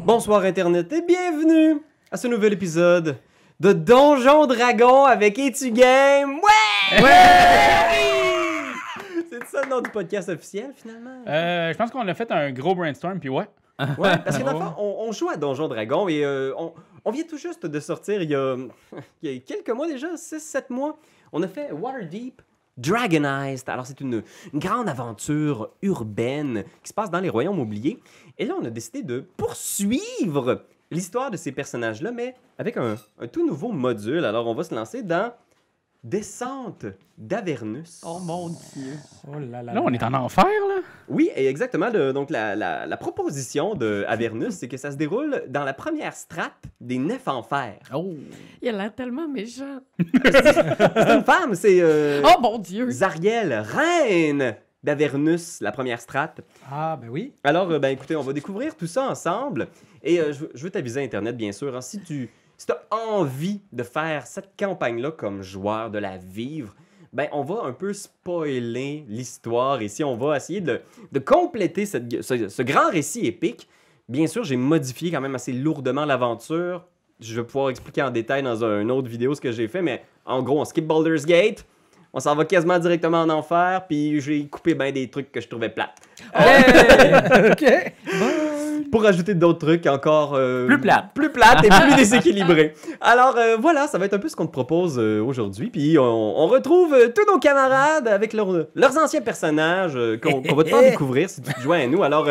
Bonsoir Internet et bienvenue à ce nouvel épisode de Donjon Dragon avec Etugame. Ouais! C'est ça le nom du podcast officiel finalement? Je pense qu'on a fait un gros brainstorm, puis ouais. Ouais, parce que dans le fond, on joue à Donjon Dragon et on vient tout juste de sortir il y a quelques mois déjà, 6-7 mois, on a fait Waterdeep Dragonized. Alors c'est une grande aventure urbaine qui se passe dans les royaumes oubliés. Et là, on a décidé de poursuivre l'histoire de ces personnages-là, mais avec un tout nouveau module. Alors on va se lancer dans Descente d'Avernus. Oh mon Dieu. Oh là là. Là, on est en enfer, là. Oui, et exactement. Donc, la proposition de Avernus, c'est que ça se déroule dans la première strate des 9 enfers. Oh. Il a l'air tellement méchant. C'est une femme, c'est Oh mon Dieu. Zariel, reine d'Avernus, la première strate. Ah, ben oui. Alors, écoutez, on va découvrir tout ça ensemble. Et je veux t'aviser, Internet, bien sûr, hein, si tu as envie de faire cette campagne-là comme joueur, de la vivre, ben on va un peu spoiler l'histoire ici. On va essayer de compléter ce grand récit épique. Bien sûr, j'ai modifié quand même assez lourdement l'aventure. Je vais pouvoir expliquer en détail dans une autre vidéo ce que j'ai fait, mais en gros, on skip Baldur's Gate. On s'en va quasiment directement en enfer, puis j'ai coupé bien des trucs que je trouvais plates. OK. Pour ajouter d'autres trucs encore Plus plates. Plus plates et plus déséquilibrés. Alors voilà, ça va être un peu ce qu'on te propose aujourd'hui. Puis on retrouve tous nos camarades avec leurs anciens personnages qu'on va te faire découvrir si tu te joins à nous. Alors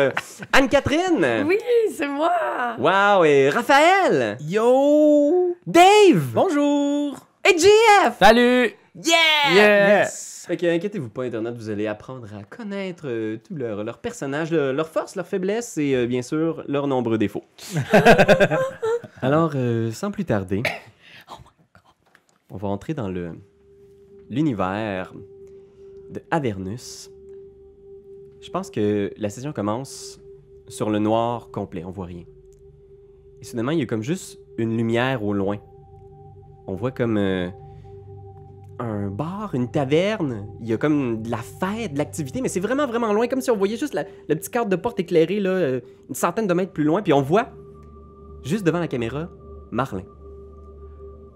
Anne-Catherine. Oui, c'est moi. Wow, et Raphaël. Yo! Dave. Bonjour! Et JF. Salut! Yeah! Yes! Fait que inquiétez-vous pas, Internet, vous allez apprendre à connaître tous leurs personnages, leurs forces, leurs faiblesses et bien sûr leurs nombreux défauts. Alors, sans plus tarder, on va entrer dans l'univers de Avernus. Je pense que la session commence sur le noir complet, on voit rien. Et soudainement, il y a comme juste une lumière au loin. On voit comme un bar, une taverne, il y a comme de la fête, de l'activité, mais c'est vraiment, vraiment loin, comme si on voyait juste la petite carte de porte éclairée, là, une centaine de mètres plus loin, puis on voit, juste devant la caméra, Marlin.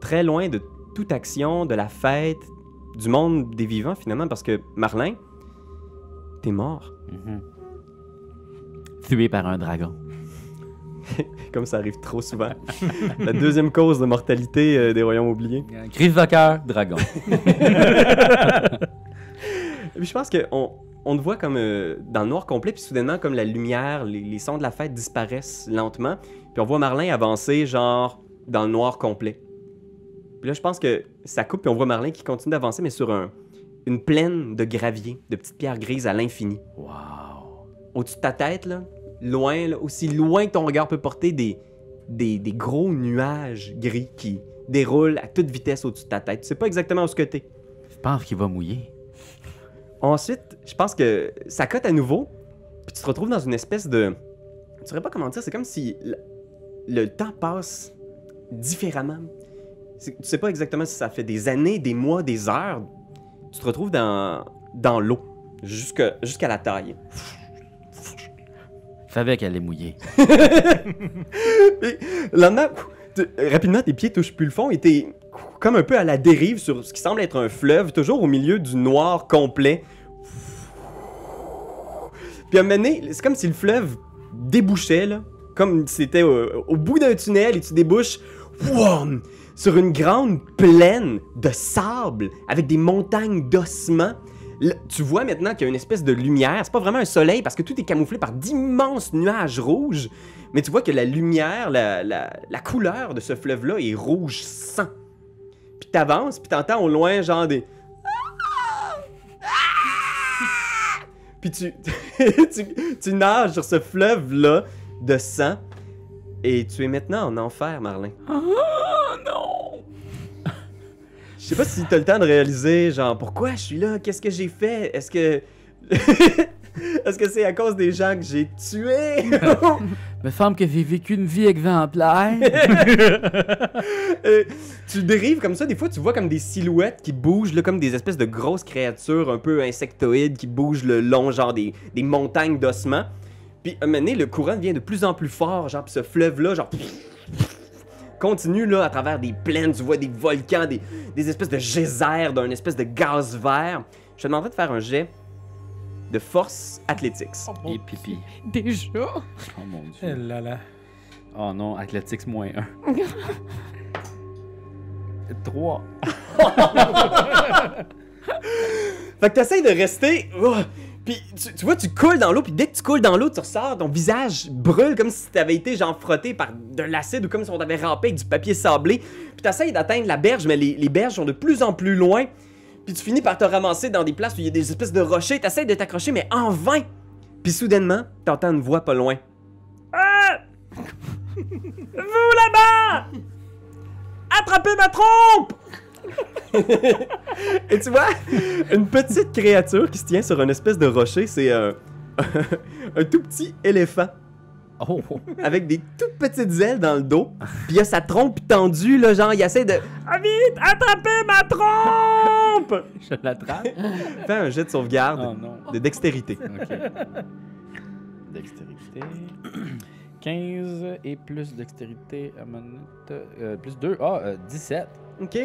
Très loin de toute action, de la fête, du monde des vivants, finalement, parce que, Marlin, t'es mort. Tué par un dragon. Comme ça arrive trop souvent. La deuxième cause de mortalité des royaumes oubliés. Crise de cœur, dragon. Et puis je pense qu'on te voit comme dans le noir complet, puis soudainement, comme la lumière, les sons de la fête disparaissent lentement, puis on voit Marlin avancer, genre, dans le noir complet. Puis là, je pense que ça coupe, puis on voit Marlin qui continue d'avancer, mais sur une plaine de gravier, de petites pierres grises à l'infini. Wow. Au-dessus de ta tête, là, loin, là, aussi loin que ton regard peut porter, des gros nuages gris qui déroulent à toute vitesse au-dessus de ta tête. Tu sais pas exactement où ce que t'es. Je pense qu'il va mouiller. Ensuite, je pense que ça cote à nouveau, puis tu te retrouves dans une espèce de... Tu saurais pas comment dire, c'est comme si le temps passe différemment. Tu sais pas exactement si ça fait des années, des mois, des heures. Tu te retrouves dans l'eau, jusqu'à la taille. Je savais qu'elle allait mouiller. Puis, le lendemain, rapidement, tes pieds touchent plus le fond et t'es comme un peu à la dérive sur ce qui semble être un fleuve, toujours au milieu du noir complet. Puis à un moment donné, c'est comme si le fleuve débouchait, là, comme si c'était au bout d'un tunnel et tu débouches wouam, sur une grande plaine de sable avec des montagnes d'ossements. Là, tu vois maintenant qu'il y a une espèce de lumière. C'est pas vraiment un soleil parce que tout est camouflé par d'immenses nuages rouges. Mais tu vois que la lumière, la couleur de ce fleuve-là est rouge sang. Puis t'avances, puis t'entends au loin genre des... Puis tu nages sur ce fleuve-là de sang. Et tu es maintenant en enfer, Marlin. Oh non! Je sais pas si t'as le temps de réaliser, genre, pourquoi je suis là? Qu'est-ce que j'ai fait? Est-ce que... Est-ce que c'est à cause des gens que j'ai tués? Me semble que j'ai vécu une vie exemplaire. Tu dérives comme ça, des fois tu vois comme des silhouettes qui bougent, là, comme des espèces de grosses créatures un peu insectoïdes qui bougent le long, genre des montagnes d'ossements. Puis un moment donné, le courant devient de plus en plus fort, genre, puis ce fleuve-là, genre, continue là à travers des plaines, tu vois des volcans, des espèces de geysers d'un espèce de gaz vert. Je te demanderais de faire un jet de force athletics. Oh, mon Et pipi. Dieu. Déjà? Oh mon Eh dieu. là là. Oh non, Athletics -1. 3. Fait que t'essayes de rester. Puis tu vois, tu coules dans l'eau, puis dès que tu coules dans l'eau, tu ressors, ton visage brûle comme si t'avais été genre frotté par de l'acide ou comme si on t'avait râpé avec du papier sablé. Puis t'essayes d'atteindre la berge, mais les berges sont de plus en plus loin. Puis tu finis par te ramasser dans des places où il y a des espèces de rochers. T'essayes de t'accrocher, mais en vain. Puis soudainement, t'entends une voix pas loin. Ah! Vous là-bas! Attrapez ma trompe! Et tu vois, une petite créature qui se tient sur une espèce de rocher, c'est un tout petit éléphant Oh! avec des toutes petites ailes dans le dos. Puis il a sa trompe tendue, là, genre, il essaie de... Ah vite, attrapez ma trompe! Je l'attrape? Fais un jet de sauvegarde Oh non. de dextérité. Ok. Dextérité. 15 et plus dextérité à minute. Plus 2. 17. OK?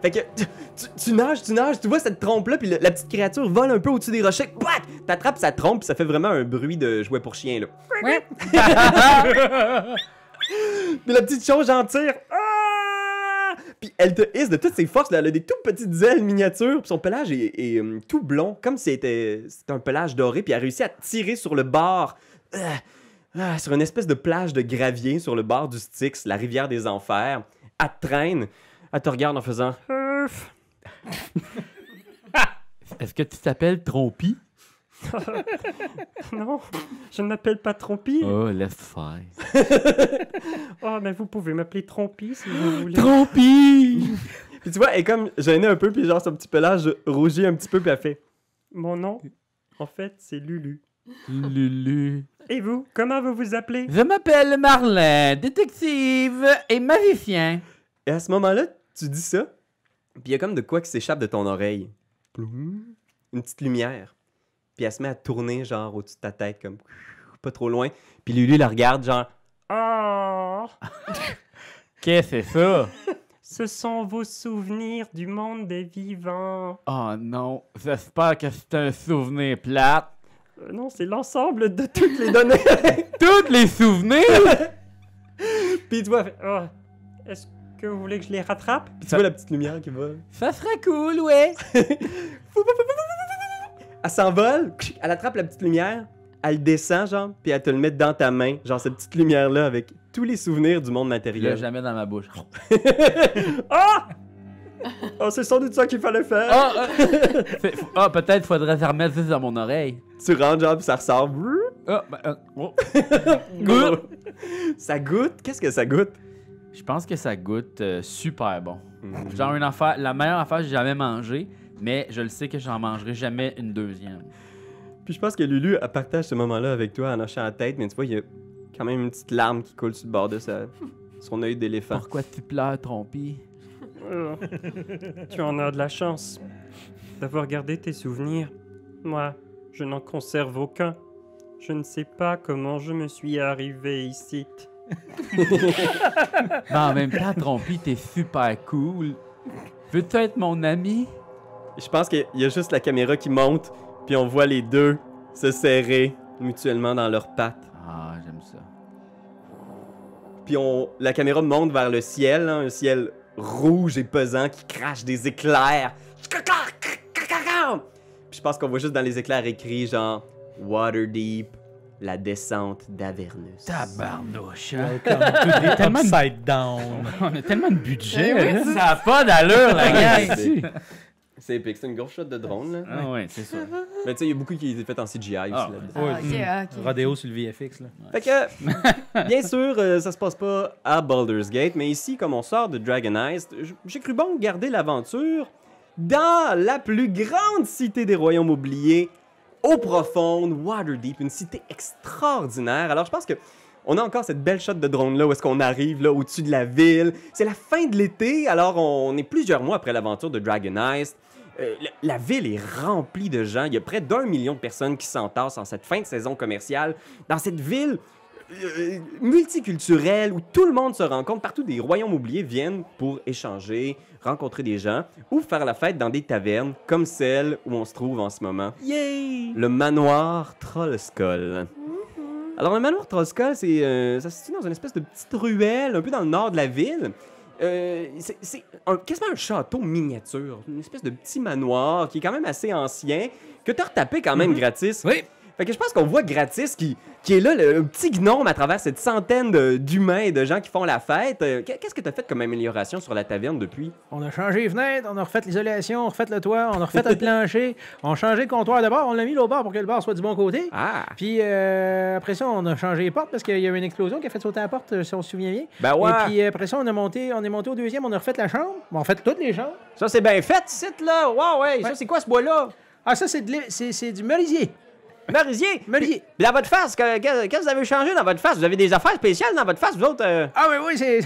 Fait que tu nages, tu vois cette trompe-là, puis la petite créature vole un peu au-dessus des rochers. Pouah! T'attrapes sa trompe, puis ça fait vraiment un bruit de jouet pour chien, là. Puis la petite chose, j'en tire. Ah! Puis elle te hisse de toutes ses forces, là. Elle a des tout petites ailes miniatures, puis son pelage est tout blond, comme si c'était un pelage doré, puis elle a réussi à tirer sur le bord. Sur une espèce de plage de gravier sur le bord du Styx, la rivière des enfers. Elle te traîne, elle te regarde en faisant... Est-ce que tu t'appelles Trompi? Non, je ne m'appelle pas Trompi. Oh, laisse faire. Oh, mais vous pouvez m'appeler Trompi si vous voulez. Trompi! Puis tu vois, elle est comme gênée un peu, puis genre son petit pelage rougit un petit peu, puis elle fait... Mon nom, en fait, c'est Lulu. Lulu. Et vous, comment vous vous appelez? Je m'appelle Marlin, détective et magicien. Et à ce moment-là, tu dis ça, puis il y a comme de quoi qui s'échappe de ton oreille. Ploum. Une petite lumière. Puis elle se met à tourner, genre, au-dessus de ta tête, comme... pas trop loin. Puis Lulu la regarde, genre... Oh, Qu'est-ce que c'est ça? ce sont vos souvenirs du monde des vivants. Oh non, j'espère que c'est un souvenir plate. Non, c'est l'ensemble de toutes les données. Tous les souvenirs? Puis tu vois, Oh, est-ce que vous voulez que je les rattrape? puis tu vois la petite lumière qui va... Ça serait cool, ouais. Elle s'envole, elle attrape la petite lumière, elle descend, genre, puis elle te le met dans ta main, genre cette petite lumière-là avec tous les souvenirs du monde Je l'ai matériel. jamais dans ma bouche. Ah! Oh, c'est sans doute ça qu'il fallait faire. Peut-être faudrait se remettre juste dans mon oreille. Tu rentres, genre, puis ça ressort. Goûte. Ça goûte? Qu'est-ce que ça goûte? Je pense que ça goûte super bon. Mm. Genre une affaire, la meilleure affaire que j'ai jamais mangée, mais je le sais que j'en mangerai jamais une deuxième. Puis je pense que Lulu, elle partage ce moment-là avec toi en hochant la tête, mais tu vois, il y a quand même une petite larme qui coule sur le bord de son œil d'éléphant. Pourquoi tu pleures, Trompi? Oh, tu en as de la chance d'avoir gardé tes souvenirs. Moi, je n'en conserve aucun. Je ne sais pas comment je me suis arrivé ici. Mais en même temps, Trompi, t'es super cool. Veux-tu être mon ami? Je pense qu'il y a juste la caméra qui monte, puis on voit les deux se serrer mutuellement dans leurs pattes. Ah, j'aime ça. Puis la caméra monte vers le ciel, hein, un ciel rouge et pesant qui crache des éclairs. Puis je pense qu'on voit juste dans les éclairs écrit genre Waterdeep, la descente d'Avernus. Tabarnouche. Welcome to the tellement de- upside down. On a tellement de budget. Eh oui, hein. c'est Ça a pas d'allure, la gang. C'est épique, c'est une grosse shot de drone là. Ah ouais, c'est ça. Mais tu sais, il y a beaucoup qui est fait en CGI aussi Ah, là-dedans. Ah, ok. Rodéo sur le VFX, là. Fait que, bien sûr, ça se passe pas à Baldur's Gate, mais ici, comme on sort de Dragon Heist, j'ai cru bon garder l'aventure dans la plus grande cité des royaumes oubliés, au profonde, Waterdeep, une cité extraordinaire. Alors, je pense que on a encore cette belle shot de drone là où est-ce qu'on arrive là au-dessus de la ville. C'est la fin de l'été, alors on est plusieurs mois après l'aventure de Dragon Heist. La ville est remplie de gens. Il y a près d'1 million de personnes qui s'entassent en cette fin de saison commerciale. Dans cette ville multiculturelle où tout le monde se rencontre, partout des royaumes oubliés viennent pour échanger, rencontrer des gens ou faire la fête dans des tavernes comme celle où on se trouve en ce moment. Yay! Le manoir Trollskull. Alors, le manoir Trollskull, ça se situe dans une espèce de petite ruelle, un peu dans le nord de la ville. C'est quasiment un château miniature, une espèce de petit manoir qui est quand même assez ancien, que t'as retapé quand même gratis. Oui. Fait que je pense qu'on voit Gratis qui est là, le petit gnome à travers cette centaine d'humains et de gens qui font la fête. Qu'est-ce que t'as fait comme amélioration sur la taverne depuis? On a changé les fenêtres, on a refait l'isolation, on a refait le toit, on a refait le plancher, on a changé le comptoir de bar, on l'a mis l'autre bord pour que le bar soit du bon côté. Ah! Puis après ça, on a changé les portes parce qu'il y a eu une explosion qui a fait sauter la porte, si on se souvient bien. Ben ouais! Et puis après ça, on est monté au deuxième, on a refait la chambre. Bon, on a fait toutes les chambres. Ça, c'est bien fait, site là! Wow, ouais! Ça, c'est quoi ce bois-là? Ah, ça, c'est du merisier. Merisier! Merisier. Puis dans votre face, qu'est-ce que vous avez changé dans votre face? Vous avez des affaires spéciales dans votre face, vous autres? Ah, oui, c'est.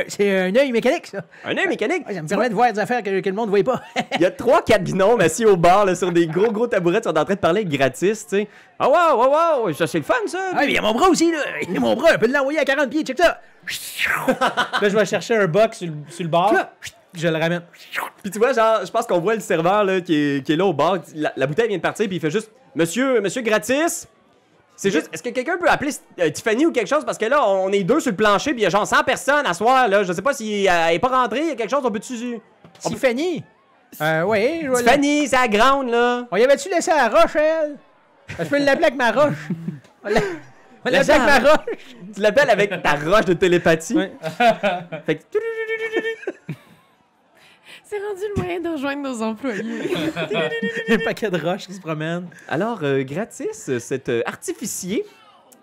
c'est un œil mécanique, ça. Un œil mécanique? Ouais, ça me permet de voir des affaires que le monde ne voit pas. Il y a 3-4 gnomes assis au bar, là, sur des gros tabourets, ils sont en train de parler gratis, tu sais. Ah, wow! Ça, c'est le fun, ça! Ah, mais il y a mon bras aussi, là. Il y a mon bras, on peut l'envoyer à 40 pieds, check ça. Là, je vais chercher un box sur le bar. Je le ramène. Puis tu vois, genre, je pense qu'on voit le serveur là, qui est là au bar. La bouteille vient de partir, puis il fait juste Monsieur gratis. C'est juste, est-ce que quelqu'un peut appeler Tiffany ou quelque chose? Parce que là, on est deux sur le plancher, puis il y a genre 100 personnes à soir, là. Je sais pas si elle est pas rentrée, il y a quelque chose, on peut-tu. Tiffany? Oui, je vois. Tiffany, c'est la grande, là. On y avait-tu laissé la roche, elle? Je peux l'appeler avec ma roche. On l'appelle avec ma roche. Tu l'appelles avec ta roche de télépathie. Ouais. Fait que. C'est rendu le moyen de rejoindre nos employés. Il y a un paquet de roches qui se promènent. Alors, gratis, cet artificier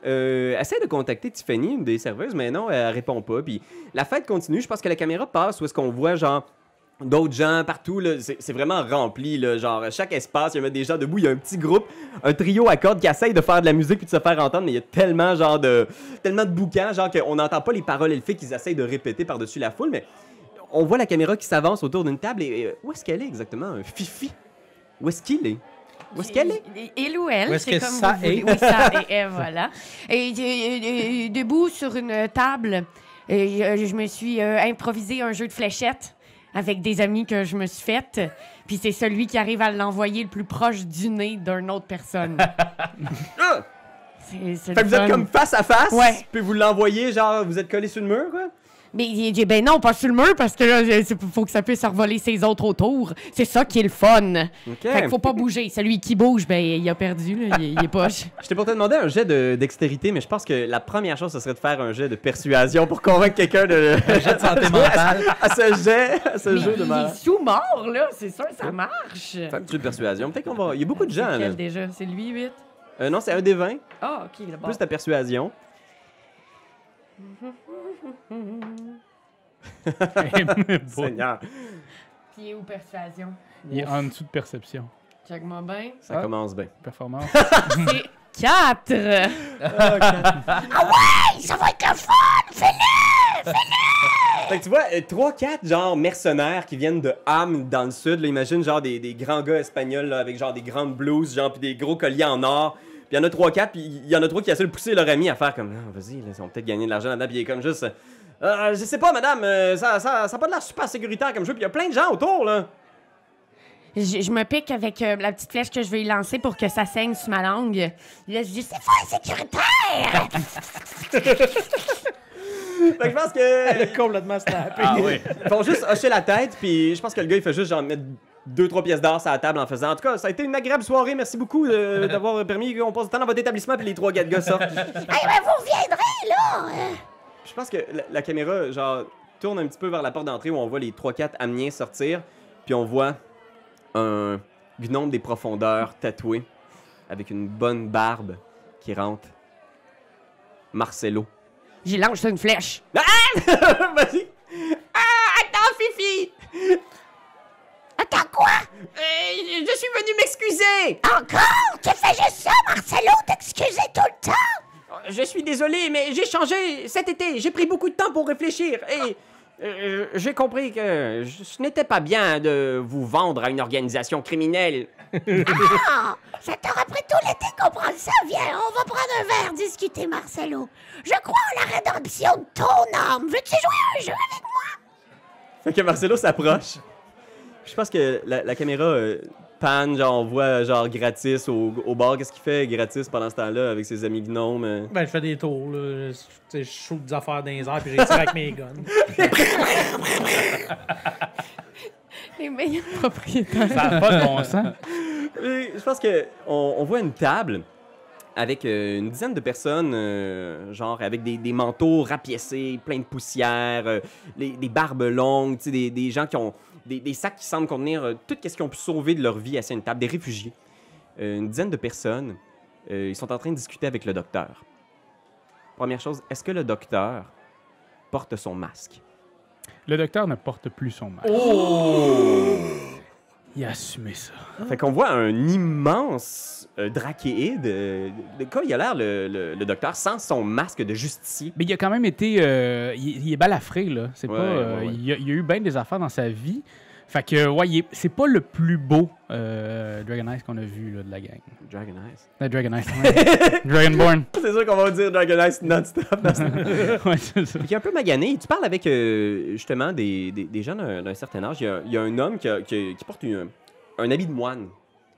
essaie de contacter Tiffany, une des serveuses, mais non, elle répond pas. Puis la fête continue. Je pense que la caméra passe où est-ce qu'on voit, genre, d'autres gens partout. Là, c'est vraiment rempli. Là, genre, chaque espace, il y a des gens debout. Il y a un petit groupe, un trio à cordes qui essaye de faire de la musique puis de se faire entendre, mais il y a tellement, genre, tellement de boucans, genre, qu'on n'entend pas les paroles et le fait qu'ils essayent de répéter par-dessus la foule, mais on voit la caméra qui s'avance autour d'une table et où est-ce qu'elle est exactement? Un Fifi? Où est-ce qu'il est? Où est-ce qu'elle est? Il ou elle, Où est-ce c'est que comme ça vous voulez. est? Oui, ça est, voilà. Et debout sur une table, je me suis improvisé un jeu de fléchettes avec des amis que je me suis fait. Puis c'est celui qui arrive à l'envoyer le plus proche du nez d'une autre personne. Ah! C'est Fait que vous êtes comme face à face? Ouais. Puis vous l'envoyez, genre, vous êtes collé sur le mur, quoi? Mais ben non, pas sur le mur, parce que là, il faut que ça puisse revoler ses autres autour. C'est ça qui est le fun. OK. Fait qu'il faut pas bouger. Celui qui bouge, ben il a perdu, là. Il est poche. Je t'ai pour te demander un jet de dextérité, mais je pense que la première chose, ce serait de faire un jet de persuasion pour convaincre quelqu'un de... Un jet de santé mentale. à ce jeu de il mal. est sous-mort, là. C'est sûr, ça marche. Fais un petit jeu de persuasion. Peut-être qu'on va... Il y a beaucoup de gens, là. Quel déjà? C'est lui, 8? Non, c'est un des 20, Ah, OK, d'abord. plus ta persuasion. Seigneur, Puis où persuasion? Il est en dessous de perception. Check-moi bien. ça commence bien. Performance. C'est 4! Ça va être le fun! Fait que tu vois, 3-4 genre mercenaires qui viennent de Ham dans le sud, là, imagine genre des grands gars espagnols là, avec genre des grandes blouses, genre pis des gros colliers en or. Puis il y en a 3-4, puis il y en a 3 qui essaient de pousser leur ami à faire comme ah, vas-y, là, ils vont peut-être gagner de l'argent là-dedans, puis il est comme juste je sais pas madame, ça a pas de l'air super sécuritaire comme jeu, puis il y a plein de gens autour là. Je me pique avec la petite flèche que je vais y lancer pour que ça saigne sur ma langue. Là, je dis, c'est pas sécuritaire! Fait que je pense Elle a que complètement snappé. Ah oui. ils vont juste hocher la tête, puis je pense que le gars il fait juste genre mettre 2-3 pièces d'or sur la table en faisant. En tout cas, ça a été une agréable soirée, merci beaucoup d'avoir permis qu'on passe du temps dans votre établissement, puis les 3-4 gars sortent. Hey, ben vous reviendrez, là! Je pense que la caméra, genre, tourne un petit peu vers la porte d'entrée où on voit les 3-4 Amiens sortir, puis on voit un gnome des profondeurs tatoué, avec une bonne barbe, qui rentre. Marcelo. J'y lance une flèche. Vas-y! Ah, attends, Fifi! Attends, quoi? Je suis venu m'excuser! Encore? Tu fais juste ça, Marcelo, t'excuser tout le temps? Je suis désolé, mais j'ai changé cet été. J'ai pris beaucoup de temps pour réfléchir. Et J'ai compris que ce n'était pas bien de vous vendre à une organisation criminelle. Ah! Ça t'aura pris tout l'été comprendre ça? Viens, on va prendre un verre, discuter, Marcelo. Je crois en la rédemption de ton âme. Veux-tu jouer à un jeu avec moi? Fait que Marcelo s'approche. Je pense que la caméra panne, genre on voit genre gratis au bar. Qu'est-ce qu'il fait gratis pendant ce temps-là avec ses amis gnomes? Ben, je fais des tours, là. Je shoot des affaires dans les airs, puis j'ai tiré avec mes guns. Les meilleurs propriétaires. Ça n'a pas de bon sens. Et je pense que on voit une table avec une dizaine de personnes, genre avec des manteaux rapiécés, plein de poussière, des barbes longues, tu sais, des gens qui ont des sacs qui semblent contenir tout ce qu'ils ont pu sauver de leur vie assis à une table, des réfugiés. Une dizaine de personnes, ils sont en train de discuter avec le docteur. Première chose, est-ce que le docteur porte son masque? Le docteur ne porte plus son masque. Oh! Il a assumé ça. Fait qu'on voit un immense drachéide. De quoi il a l'air, le docteur, sans son masque de justicier? Mais il a quand même été... il est balafré, là. C'est Ouais, pas... ouais. Il a eu bien des affaires dans sa vie. Fait que, ouais, c'est pas le plus beau Dragon Ice qu'on a vu, là, de la gang. Dragon Ice. Dragon Ice, ouais. Dragonborn. C'est sûr qu'on va dire Dragon Ice non-stop. Ouais, c'est ça. Fait qu'il est un peu magané. Tu parles avec, justement, des gens d'un certain âge. Il y a un homme qui porte un habit de moine.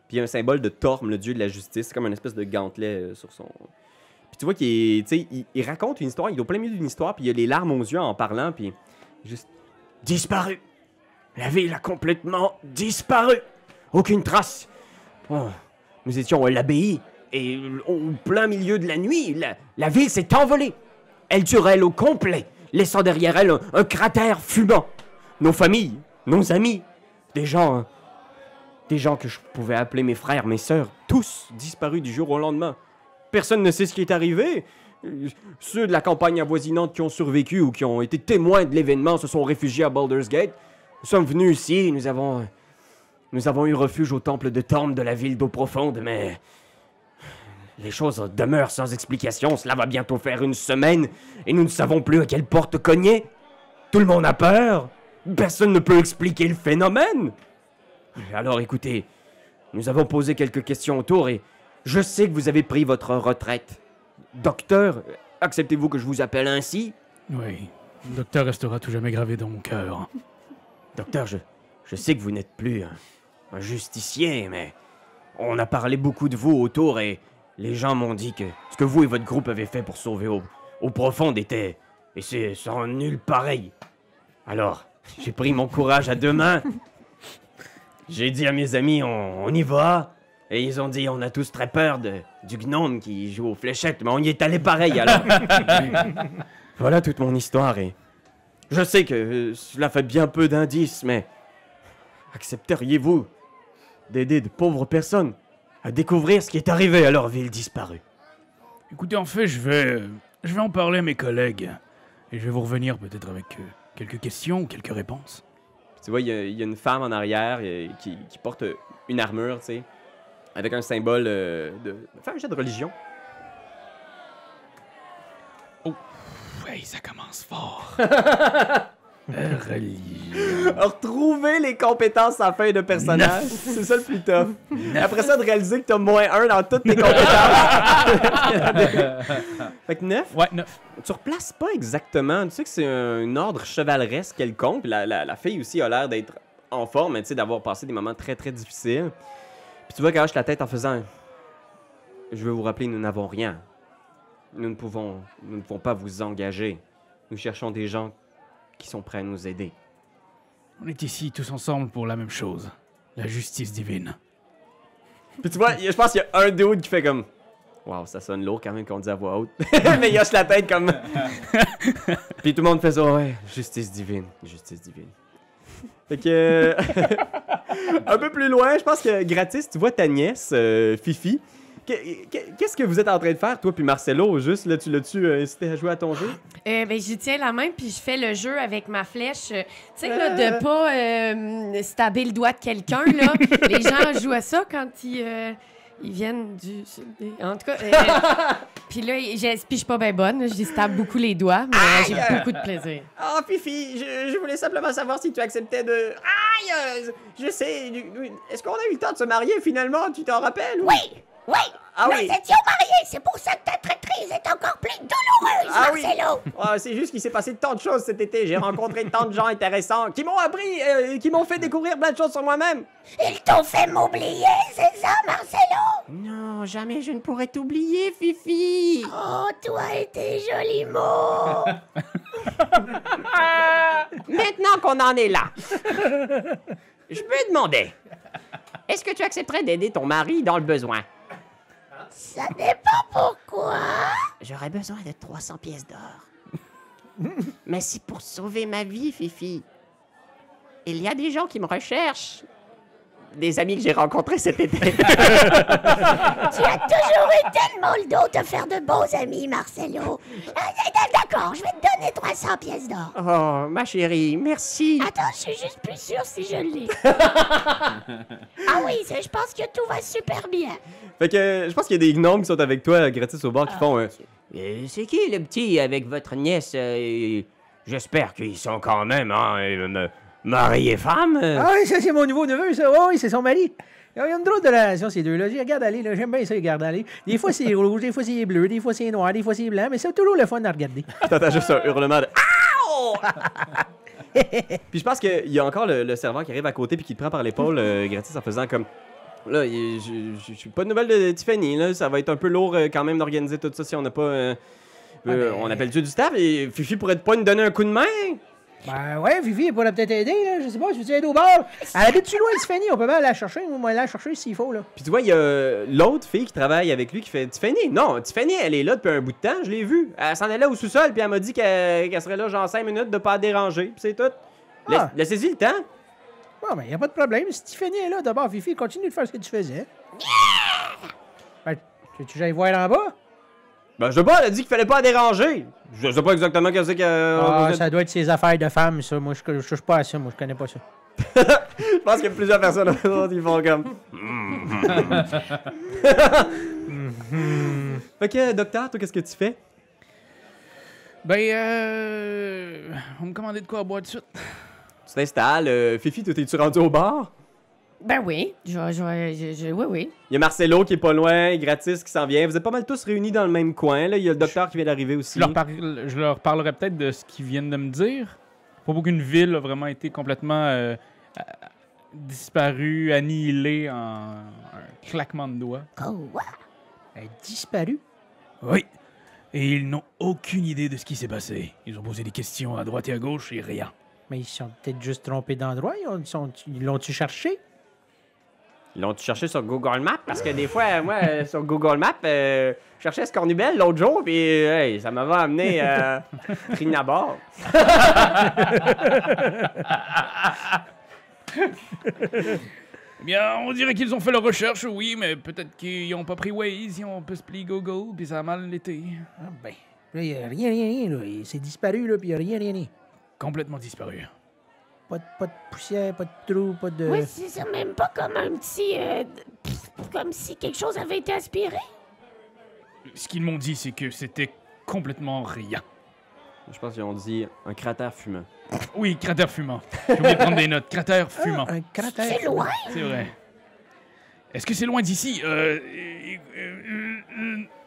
Puis il y a un symbole de Torm, le dieu de la justice. C'est comme une espèce de gantelet sur son... Puis tu vois qu'il il raconte une histoire. Il est au plein milieu d'une histoire. Puis il a les larmes aux yeux en parlant. Puis juste... Disparu. La ville a complètement disparu. Aucune trace. Oh, nous étions à l'abbaye. Et au plein milieu de la nuit, la ville s'est envolée. Elle Turelle au complet, laissant derrière elle un cratère fumant. Nos familles, nos amis, des gens que je pouvais appeler mes frères, mes sœurs, tous disparus du jour au lendemain. Personne ne sait ce qui est arrivé. Ceux de la campagne avoisinante qui ont survécu ou qui ont été témoins de l'événement se sont réfugiés à Baldur's Gate. Nous sommes venus ici, nous avons eu refuge au temple de Torm de la ville d'eau profonde, mais... Les choses demeurent sans explication. Cela va bientôt faire une semaine et nous ne savons plus à quelle porte cogner. Tout le monde a peur. Personne ne peut expliquer le phénomène. Alors écoutez, nous avons posé quelques questions autour et je sais que vous avez pris votre retraite. Docteur, acceptez-vous que je vous appelle ainsi? Oui. Le docteur restera tout jamais gravé dans mon cœur. Docteur, je sais que vous n'êtes plus un justicier, mais on a parlé beaucoup de vous autour et... Les gens m'ont dit que ce que vous et votre groupe avez fait pour sauver au profond était... Et c'est sans nul pareil. Alors, j'ai pris mon courage à deux mains. J'ai dit à mes amis, on y va. Et ils ont dit, on a tous très peur du gnome qui joue aux fléchettes, mais on y est allé pareil alors. Voilà toute mon histoire et... Je sais que cela fait bien peu d'indices, mais... Accepteriez-vous d'aider de pauvres personnes à découvrir ce qui est arrivé à leur ville disparue? Écoutez, en fait, je vais en parler à mes collègues. Et je vais vous revenir peut-être avec quelques questions ou quelques réponses. Tu vois, il y a une femme en arrière qui porte une armure, tu sais, avec un symbole de... Fais un jet de religion. Oh, ouais, ça commence fort. Religion. Retrouver les compétences en fin de personnage, c'est ça le plus tough. Après ça, de réaliser que t'as -1 dans toutes tes compétences. Fait que 9? Ouais, 9. Tu replaces pas exactement. Tu sais que c'est un ordre chevaleresque quelconque. Puis la fille aussi a l'air d'être en forme, mais tu sais, d'avoir passé des moments très très difficiles. Puis tu vois qu'elle hoche la tête en faisant... Je veux vous rappeler, nous n'avons rien. Nous ne pouvons pas vous engager. Nous cherchons des gens qui sont prêts à nous aider. On est ici tous ensemble pour la même chose. La justice divine. Puis tu vois, je pense qu'il y a un dude qui fait comme... Wow, ça sonne lourd quand même qu'on dit à voix haute. Mais il hoche la tête comme... Puis tout le monde fait ça, ouais, justice divine, justice divine. Fait que... un peu plus loin, je pense que gratis, tu vois ta nièce, Fifi. Qu'est-ce que vous êtes en train de faire, toi puis Marcelo? Juste, là, tu l'as-tu incité à jouer à ton jeu? Ben, j'y tiens la main, puis je fais le jeu avec ma flèche. Tu sais, là, de pas stabber le doigt de quelqu'un, là. Les gens jouent à ça quand ils Ils viennent du sud. En tout cas, puis là, je suis pas bien bonne. Je distabe beaucoup les doigts, mais j'ai beaucoup de plaisir. Oh, Fifi, je voulais simplement savoir si tu acceptais de... Aïe! Je sais... Est-ce qu'on a eu le temps de se marier, finalement? Tu t'en rappelles? Oui, oui. Ah Nous oui. étions mariés, c'est pour ça que ta traîtrise est encore plus douloureuse, Ah oui. Marcelo. Oh, c'est juste qu'il s'est passé tant de choses cet été. J'ai rencontré tant de gens intéressants qui m'ont appris, qui m'ont fait découvrir plein de choses sur moi-même. Ils t'ont fait m'oublier, c'est ça, Marcelo? Non, jamais je ne pourrais t'oublier, Fifi. Oh, toi et tes jolis mots. Maintenant qu'on en est là, je peux demander, est-ce que tu accepterais d'aider ton mari dans le besoin? Ça dépend pourquoi. J'aurais besoin de 300 pièces d'or. Mais c'est pour sauver ma vie, Fifi. Il y a des gens qui me recherchent. Des amis que j'ai rencontrés cet été. Tu as toujours eu tellement le dos de faire de bons amis, Marcelo. D'accord, je vais te donner 300 pièces d'or. Oh, ma chérie, merci. Attends, je suis juste plus sûre si je l'ai. Ah oui, je pense que tout va super bien. Fait que je pense qu'il y a des gnomes qui sont avec toi gratis au bar qui font... c'est qui le petit avec votre nièce? J'espère qu'ils sont quand même, mari et femme. Ah oui, ça, c'est mon nouveau neveu, ça. Oh, oui, c'est son mari. Il y a une drôle de relation, ces deux-là. Je regarde aller, là. J'aime bien ça, regarde aller. Des fois, c'est rouge, des fois, c'est bleu, des fois, c'est noir, des fois, c'est blanc, mais c'est toujours le fun à regarder. T'entends juste un hurlement de... Puis je pense qu'il y a encore le serveur qui arrive à côté puis qui te prend par l'épaule gratis en faisant comme... Là, je suis pas de nouvelles de Tiffany, là. Ça va être un peu lourd quand même d'organiser tout ça si on n'a pas... on appelle Dieu du staff et Fifi pourrait pas nous donner un coup de main? Ben ouais, Vivi, elle pourrait peut-être aider, là. Je sais pas, je veux aider au bar. Elle habite-tu loin de Tiffany? On peut bien aller la chercher. Moi, aller la chercher s'il faut, là. Puis tu vois, il y a l'autre fille qui travaille avec lui qui fait Tiffany. Non, Tiffany, elle est là depuis un bout de temps, je l'ai vue. Elle s'en allait au sous-sol, puis elle m'a dit qu'elle serait là genre 5 minutes de pas la déranger, puis c'est tout. Ah. Laissez-y le temps. Bon, ben, y a pas de problème. Si Tiffany est là, d'abord, Fifi, continue de faire ce que tu faisais. Ben, tu j'aille voir en bas? Ben, je sais pas, elle a dit qu'il fallait pas la déranger. Je sais pas exactement qu'est-ce que... Ça doit être ses affaires de femmes, ça. Moi, je touche pas à ça. Moi, je connais pas ça. Je pense qu'il y a plusieurs personnes qui font comme... Fait que, docteur, toi, qu'est-ce que tu fais? Ben, on me commandait de quoi à boire tout de suite. Tu t'installes. Fifi, toi, t'es-tu rendu au bar? Ben oui, oui. Il y a Marcelo qui est pas loin, gratis qui s'en vient. Vous êtes pas mal tous réunis dans le même coin. Là. Il y a le docteur qui vient d'arriver aussi. Je leur parlerai peut-être de ce qu'ils viennent de me dire. Pas beaucoup qu'une ville a vraiment été complètement disparue, annihilée en un claquement de doigts. Quoi? Elle est disparue? Oui. Et ils n'ont aucune idée de ce qui s'est passé. Ils ont posé des questions à droite et à gauche et rien. Mais ils se sont peut-être juste trompés d'endroit. Ils l'ont-tu cherché? Ils l'ont-tu cherché sur Google Maps? Parce que des fois, moi, sur Google Maps, je cherchais Scornubel l'autre jour, puis hey, ça m'avait amené Trinabord. Eh bien, on dirait qu'ils ont fait leur recherche, oui, mais peut-être qu'ils n'ont pas pris Waze, ils ont pas pris Google, puis ça a mal été. Ah ben, là, il n'y a rien, là. C'est disparu, là, puis il n'y a rien. Complètement disparu. Pas de poussière, pas de trou, pas de... Oui, c'est même pas comme un petit... comme si quelque chose avait été aspiré. Ce qu'ils m'ont dit, c'est que c'était complètement rien. Je pense qu'ils ont dit un cratère fumant. Oui, cratère fumant. J'ai oublié de prendre des notes. Cratère fumant. Un cratère. C'est loin. C'est vrai. Est-ce que c'est loin d'ici?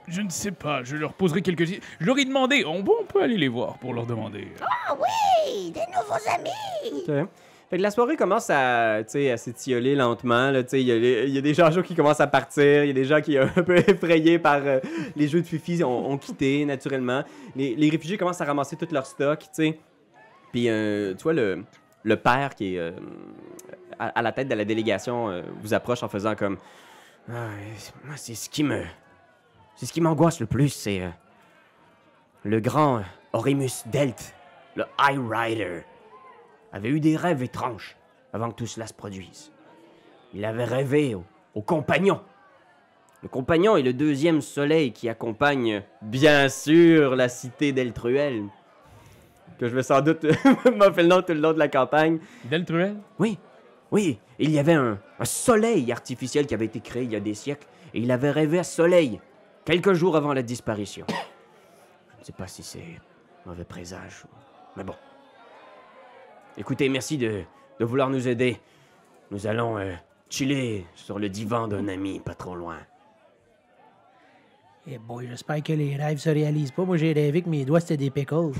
Je ne sais pas. Je leur poserai quelques... Je leur ai demandé. On peut aller les voir pour leur demander. Ah oui, des nouveaux amis. OK. Fait que la soirée commence à s'étioler lentement. Il y a des gens qui commencent à partir. Il y a des gens qui, un peu effrayés par les jeux de Fifi, ont quitté naturellement. Les réfugiés commencent à ramasser tout leur stock. T'sais. Puis, tu vois, le père qui est à la tête de la délégation vous approche en faisant comme... moi, c'est ce qui m'angoisse le plus, c'est le grand Orimus Delt, le High Rider, avait eu des rêves étranges avant que tout cela se produise. Il avait rêvé au compagnon. Le compagnon est le deuxième soleil qui accompagne, bien sûr, la cité d'Eltruel, que je vais sans doute m'en fait le nom tout le long de la campagne. Deltruel? Oui, il y avait un soleil artificiel qui avait été créé il y a des siècles, et il avait rêvé à ce soleil, quelques jours avant la disparition. Je ne sais pas si c'est mauvais présage, mais bon. Écoutez, merci de vouloir nous aider. Nous allons chiller sur le divan d'un ami pas trop loin. Eh boy, j'espère que les rêves se réalisent pas. Moi, j'ai rêvé que mes doigts, c'était des pickles.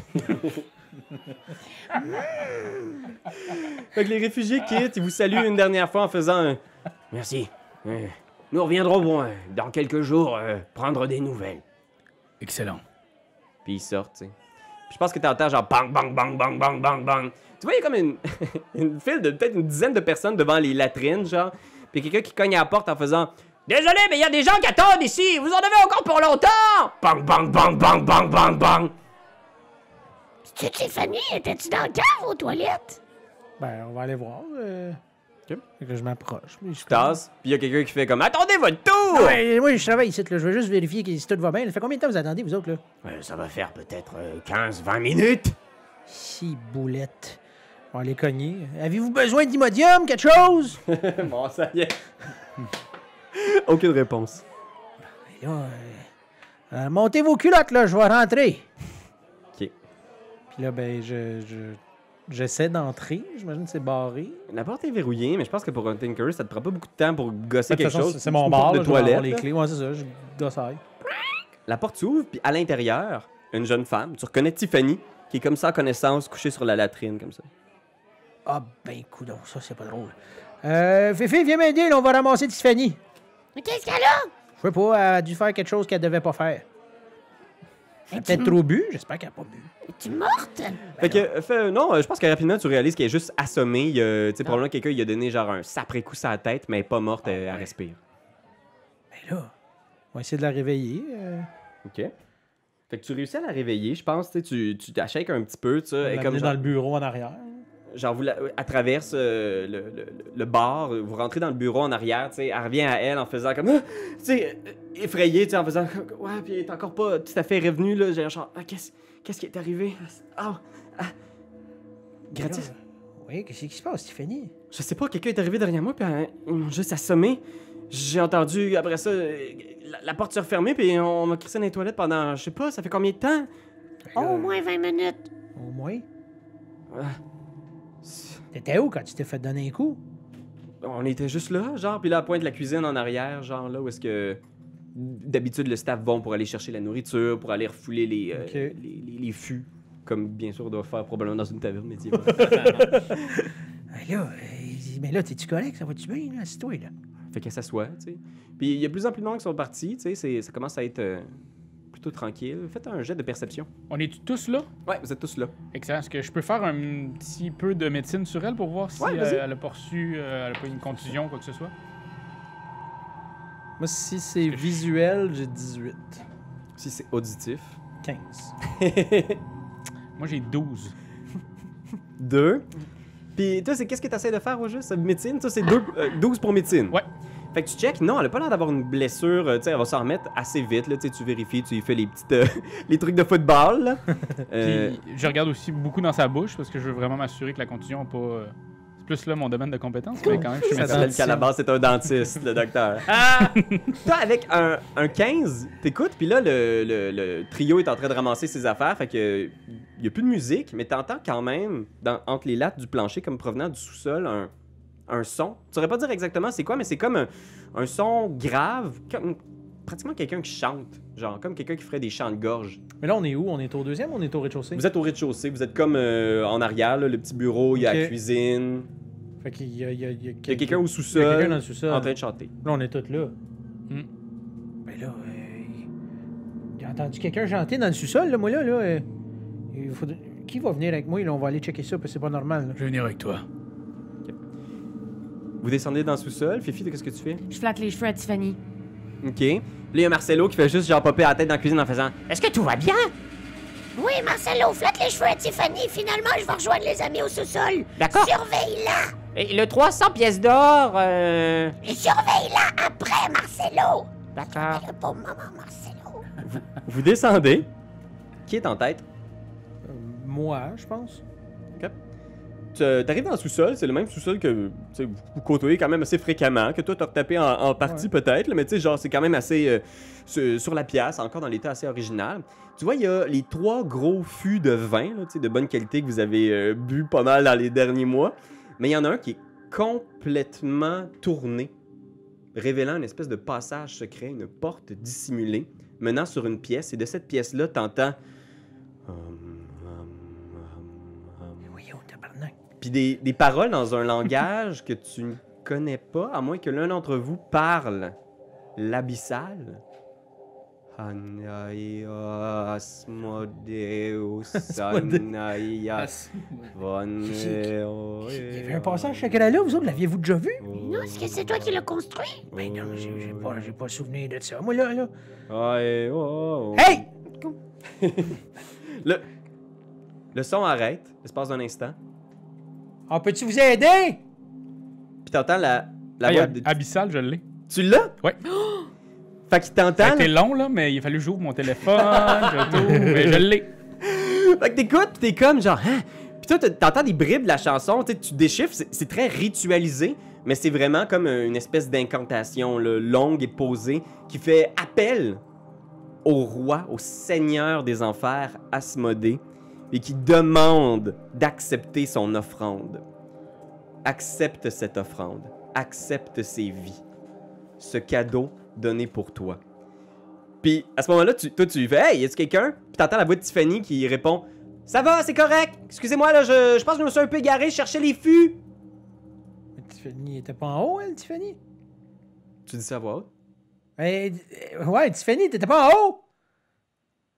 Fait que les réfugiés quittent, ils vous saluent une dernière fois en faisant un « Merci. Nous reviendrons dans quelques jours prendre des nouvelles. » Excellent. Puis ils sortent, tu sais. Puis je pense que t'entends genre bang, bang, bang, bang, bang, bang, bang. Tu vois, il y a comme une file de peut-être une dizaine de personnes devant les latrines, genre. Puis quelqu'un qui cogne à la porte en faisant « Désolé, mais il y a des gens qui attendent ici. Vous en avez encore pour longtemps! » Bang, bang, bang, bang, bang, bang, bang. C'est-tu Tiffany? Étais-tu dans le cave aux toilettes? Ben, on va aller voir. Ok. Fait que je m'approche. Tu tasses, puis il y a quelqu'un qui fait comme « Attendez votre tour! » Ouais, moi, je travaille ici, là. Je veux juste vérifier si tout va bien. Ça fait combien de temps vous attendez, vous autres, là? Ça va faire peut-être 15-20 minutes. Si boulette. On va aller cogner. Avez-vous besoin d'Imodium, quelque chose? Bon, ça y est. Aucune réponse. Et là, montez vos culottes, là, je vais rentrer. OK. Puis là, ben, j'essaie d'entrer. J'imagine que c'est barré. La porte est verrouillée, mais je pense que pour un Tinker, ça te prend pas beaucoup de temps pour gosser De toute quelque façon, chose. c'est mon Une bar, porte là, de je vais avoir toilette. les là. clés. Ouais, c'est ça, je gossaille. La porte s'ouvre, puis à l'intérieur, une jeune femme. Tu reconnais Tiffany, qui est comme ça en connaissance, couchée sur la latrine, comme ça. Ah, ben, coudonc, ça, c'est pas drôle. Fifi, viens m'aider, là, on va ramasser Tiffany. Mais qu'est-ce qu'elle a? Je sais pas, elle a dû faire quelque chose qu'elle devait pas faire. Elle a peut-être trop bu, j'espère qu'elle a pas bu. Es-tu morte? Fait que, non, je pense que rapidement, tu réalises qu'elle est juste assommée. Tu sais, probablement quelqu'un lui a donné genre un sapré coup sur la tête, mais elle est pas morte, elle respire. Ben là, on va essayer de la réveiller. OK. Fait que tu réussis à la réveiller, je pense, tu la shakes un petit peu, tu sais. Elle et est comme dans genre, le bureau en arrière. genre elle traverse le bar, vous rentrez dans le bureau en arrière, tu sais, elle revient à elle en faisant comme, tu sais, effrayée, tu sais, en faisant, ouais, puis elle est encore pas tout à fait revenue, là, genre, qu'est-ce qui est arrivé? Gratis? Oui, qu'est-ce qui se passe, Tiffany? Je sais pas, quelqu'un est arrivé derrière moi, puis ils m'ont juste assommé. J'ai entendu, après ça, la porte se refermer, puis on m'a crissé dans les toilettes pendant, je sais pas, ça fait combien de temps? Au moins 20 minutes. Au moins. Ah, T'étais où quand tu t'es fait donner un coup? on était juste là, genre, puis là, à pointe de la cuisine en arrière, genre, là, où est-ce que d'habitude le staff vont pour aller chercher la nourriture, pour aller refouler Ok. les fûts, comme bien sûr on doit faire probablement dans une taverne médiévale. Mais là, t'es-tu correct? Ça va-tu bien, là? Assis-toi, là. Fait qu'elle s'assoit, tu sais. Puis il y a de plus en plus de monde qui sont partis, tu sais, ça commence à être plutôt tranquille. Faites un jet de perception. On est tous là? Ouais, vous êtes tous là. Excellent. Est-ce que je peux faire un petit peu de médecine sur elle pour voir si Ouais, vas-y. elle a pas reçu, elle a pas eu une contusion ou quoi que ce soit? Moi, si c'est visuel, j'ai 18. Si c'est auditif. 15. Moi, j'ai 12. 2. Puis toi, c'est qu'est-ce que tu essaies de faire au juste? Médecine? Toi, c'est 12 pour médecine. Ouais. Fait que tu check, non, elle a pas l'air d'avoir une blessure, tu sais, elle va s'en remettre assez vite, là, tu sais, tu vérifies, tu lui fais les petites, les trucs de football, là. Puis je regarde aussi beaucoup dans sa bouche parce que je veux vraiment m'assurer que la contusion n'a pas. C'est plus là mon domaine de compétence, mais quand même, je suis Ça médecin. s'appelle qu'à la base, c'est un dentiste, le docteur. Toi, avec un 15, t'écoutes, puis là, le trio est en train de ramasser ses affaires, fait que il y a plus de musique, mais t'entends quand même, entre les lattes du plancher, comme provenant du sous-sol, un son. Tu saurais pas dire exactement c'est quoi, mais c'est comme un son grave, comme pratiquement quelqu'un qui chante, genre comme quelqu'un qui ferait des chants de gorge. Mais là, on est où? On est au deuxième ou on est au rez-de-chaussée? Vous êtes au rez-de-chaussée, vous êtes comme en arrière, là, le petit bureau, il y a la Ok. cuisine, Fait qu'il y a, il y a quelqu'un au Il y a quelqu'un sous-sol dans le sous-sol. en train de chanter. Là, on est tous là. Hmm. Ben là, j'ai entendu quelqu'un chanter dans le sous-sol, là, moi, là. Qui va venir avec moi? Là, on va aller checker ça, parce que c'est pas normal. Là. Je vais venir avec toi. Vous descendez dans le sous-sol, Fifi, qu'est-ce que tu fais? Je flatte les cheveux à Tiffany. OK. Puis là, il y a Marcelo qui fait juste genre popper la tête dans la cuisine en faisant « Est-ce que tout va bien? Oui, Marcelo, flatte les cheveux à Tiffany. Finalement, je vais rejoindre les amis au sous-sol. D'accord. Surveille-la. Et le 300 pièces d'or, Et surveille-la après, Marcelo. D'accord. Le pauvre maman, Marcelo. Vous descendez. Qui est en tête? Moi, je pense. t'arrives dans le sous-sol, c'est le même sous-sol que tu sais, vous côtoyez quand même assez fréquemment, que toi t'as retapé en partie peut-être, là, mais tu sais, genre, c'est quand même assez sur la pièce, encore dans l'état assez original. Tu vois, il y a les 3 gros fûts de vin, là, tu sais, de bonne qualité que vous avez bu pas mal dans les derniers mois, mais il y en a un qui est complètement tourné, révélant une espèce de passage secret, une porte dissimulée, menant sur une pièce, et de cette pièce-là, t'entends... Voyons, tabarnak. Puis des paroles dans un langage que tu ne connais pas, à moins que l'un d'entre vous parle l'abyssal. Hanaya Asmodeus Hanaya Voneo. Il y avait un passage chocolat-là, vous autres, l'aviez-vous déjà vu? Non, est-ce que c'est toi qui l'as construit? Ben non, j'ai pas souvenir de ça. Moi, là. Hey! Hey! Le son arrête, l'espace d'un instant. On peut-tu vous aider? Puis t'entends la Hey, voix de... Abyssal, je l'ai. Tu l'as? Ouais. Fait qu'il Ça t'entend. a été long, là, mais il a fallu que j'ouvre mon téléphone, je tourne, mais je l'ai. Fait que t'écoutes, pis t'es comme genre, hein? Pis toi, t'entends des bribes de la chanson, tu déchiffres, c'est très ritualisé, mais c'est vraiment comme une espèce d'incantation là, longue et posée qui fait appel au roi, au seigneur des enfers, Asmodée, et qui demande d'accepter son offrande. Accepte cette offrande, accepte ses vies, ce cadeau donné pour toi. Puis à ce moment-là, toi tu fais « Hey, y a-tu quelqu'un? » Puis t'entends la voix de Tiffany qui répond « Ça va, c'est correct. Excusez-moi, là, je pense que je me suis un peu égaré, je cherchais les fûts. » Tiffany était pas en haut, elle, Tiffany? Tu dis ça à voix haute? Ouais, Tiffany, t'étais pas en haut?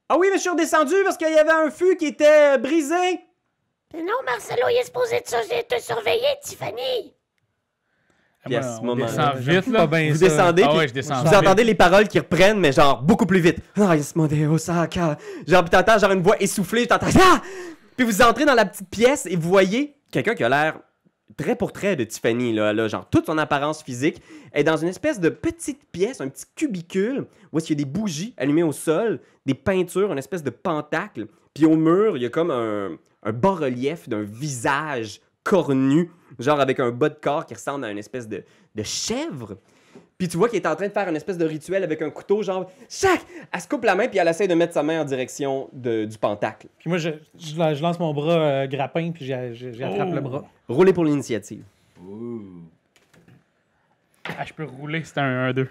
Ah oui, mais je suis redescendu parce qu'il y avait un fût qui était brisé. Mais non, Marcelo, il est supposé te surveiller, Tiffany. Puis à ce On moment-là, descend vite, là. vous descendez, Ah puis ouais, je descends vous vite. entendez les paroles qui reprennent, mais genre beaucoup plus vite. Ah, Asmodeus, Saka. Genre, puis t'entends genre une voix essoufflée, t'entends ah! Puis vous entrez dans la petite pièce et vous voyez quelqu'un qui a l'air trait pour trait de Tiffany, là, genre toute son apparence physique, est dans une espèce de petite pièce, un petit cubicule, où il y a des bougies allumées au sol, des peintures, une espèce de pentacle, puis au mur, il y a comme un bas-relief d'un visage cornu, genre avec un bas de corps qui ressemble à une espèce de chèvre. Puis tu vois qu'il est en train de faire une espèce de rituel avec un couteau, genre, chac! Elle se coupe la main, puis elle essaie de mettre sa main en direction du pentacle. Puis moi, je lance mon bras grappin, puis j'attrape le bras. Roulez pour l'initiative. Ah, je peux rouler, c'est un 1-2.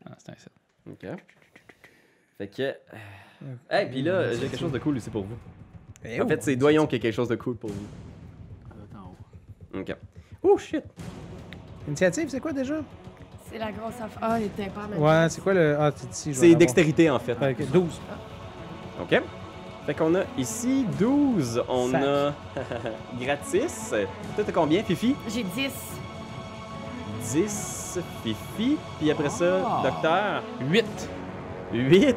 Ah, c'est un 7. OK. Fait que... Hey, puis là, j'ai quelque chose de cool aussi pour vous. En fait, c'est Doyon qui a quelque chose de cool pour vous. OK. Oh, shit! Initiative, c'est quoi déjà? C'est la grosse affaire. Ah, il était pas mal. Ouais, c'est quoi le. Ah, tu dis. C'est dextérité, en fait. Ok, 12. OK. Fait qu'on a ici 12. On Sac. a gratis. Toi, t'as combien, Fifi? J'ai 10. 10, Fifi. Puis après ça, docteur, 8. 8.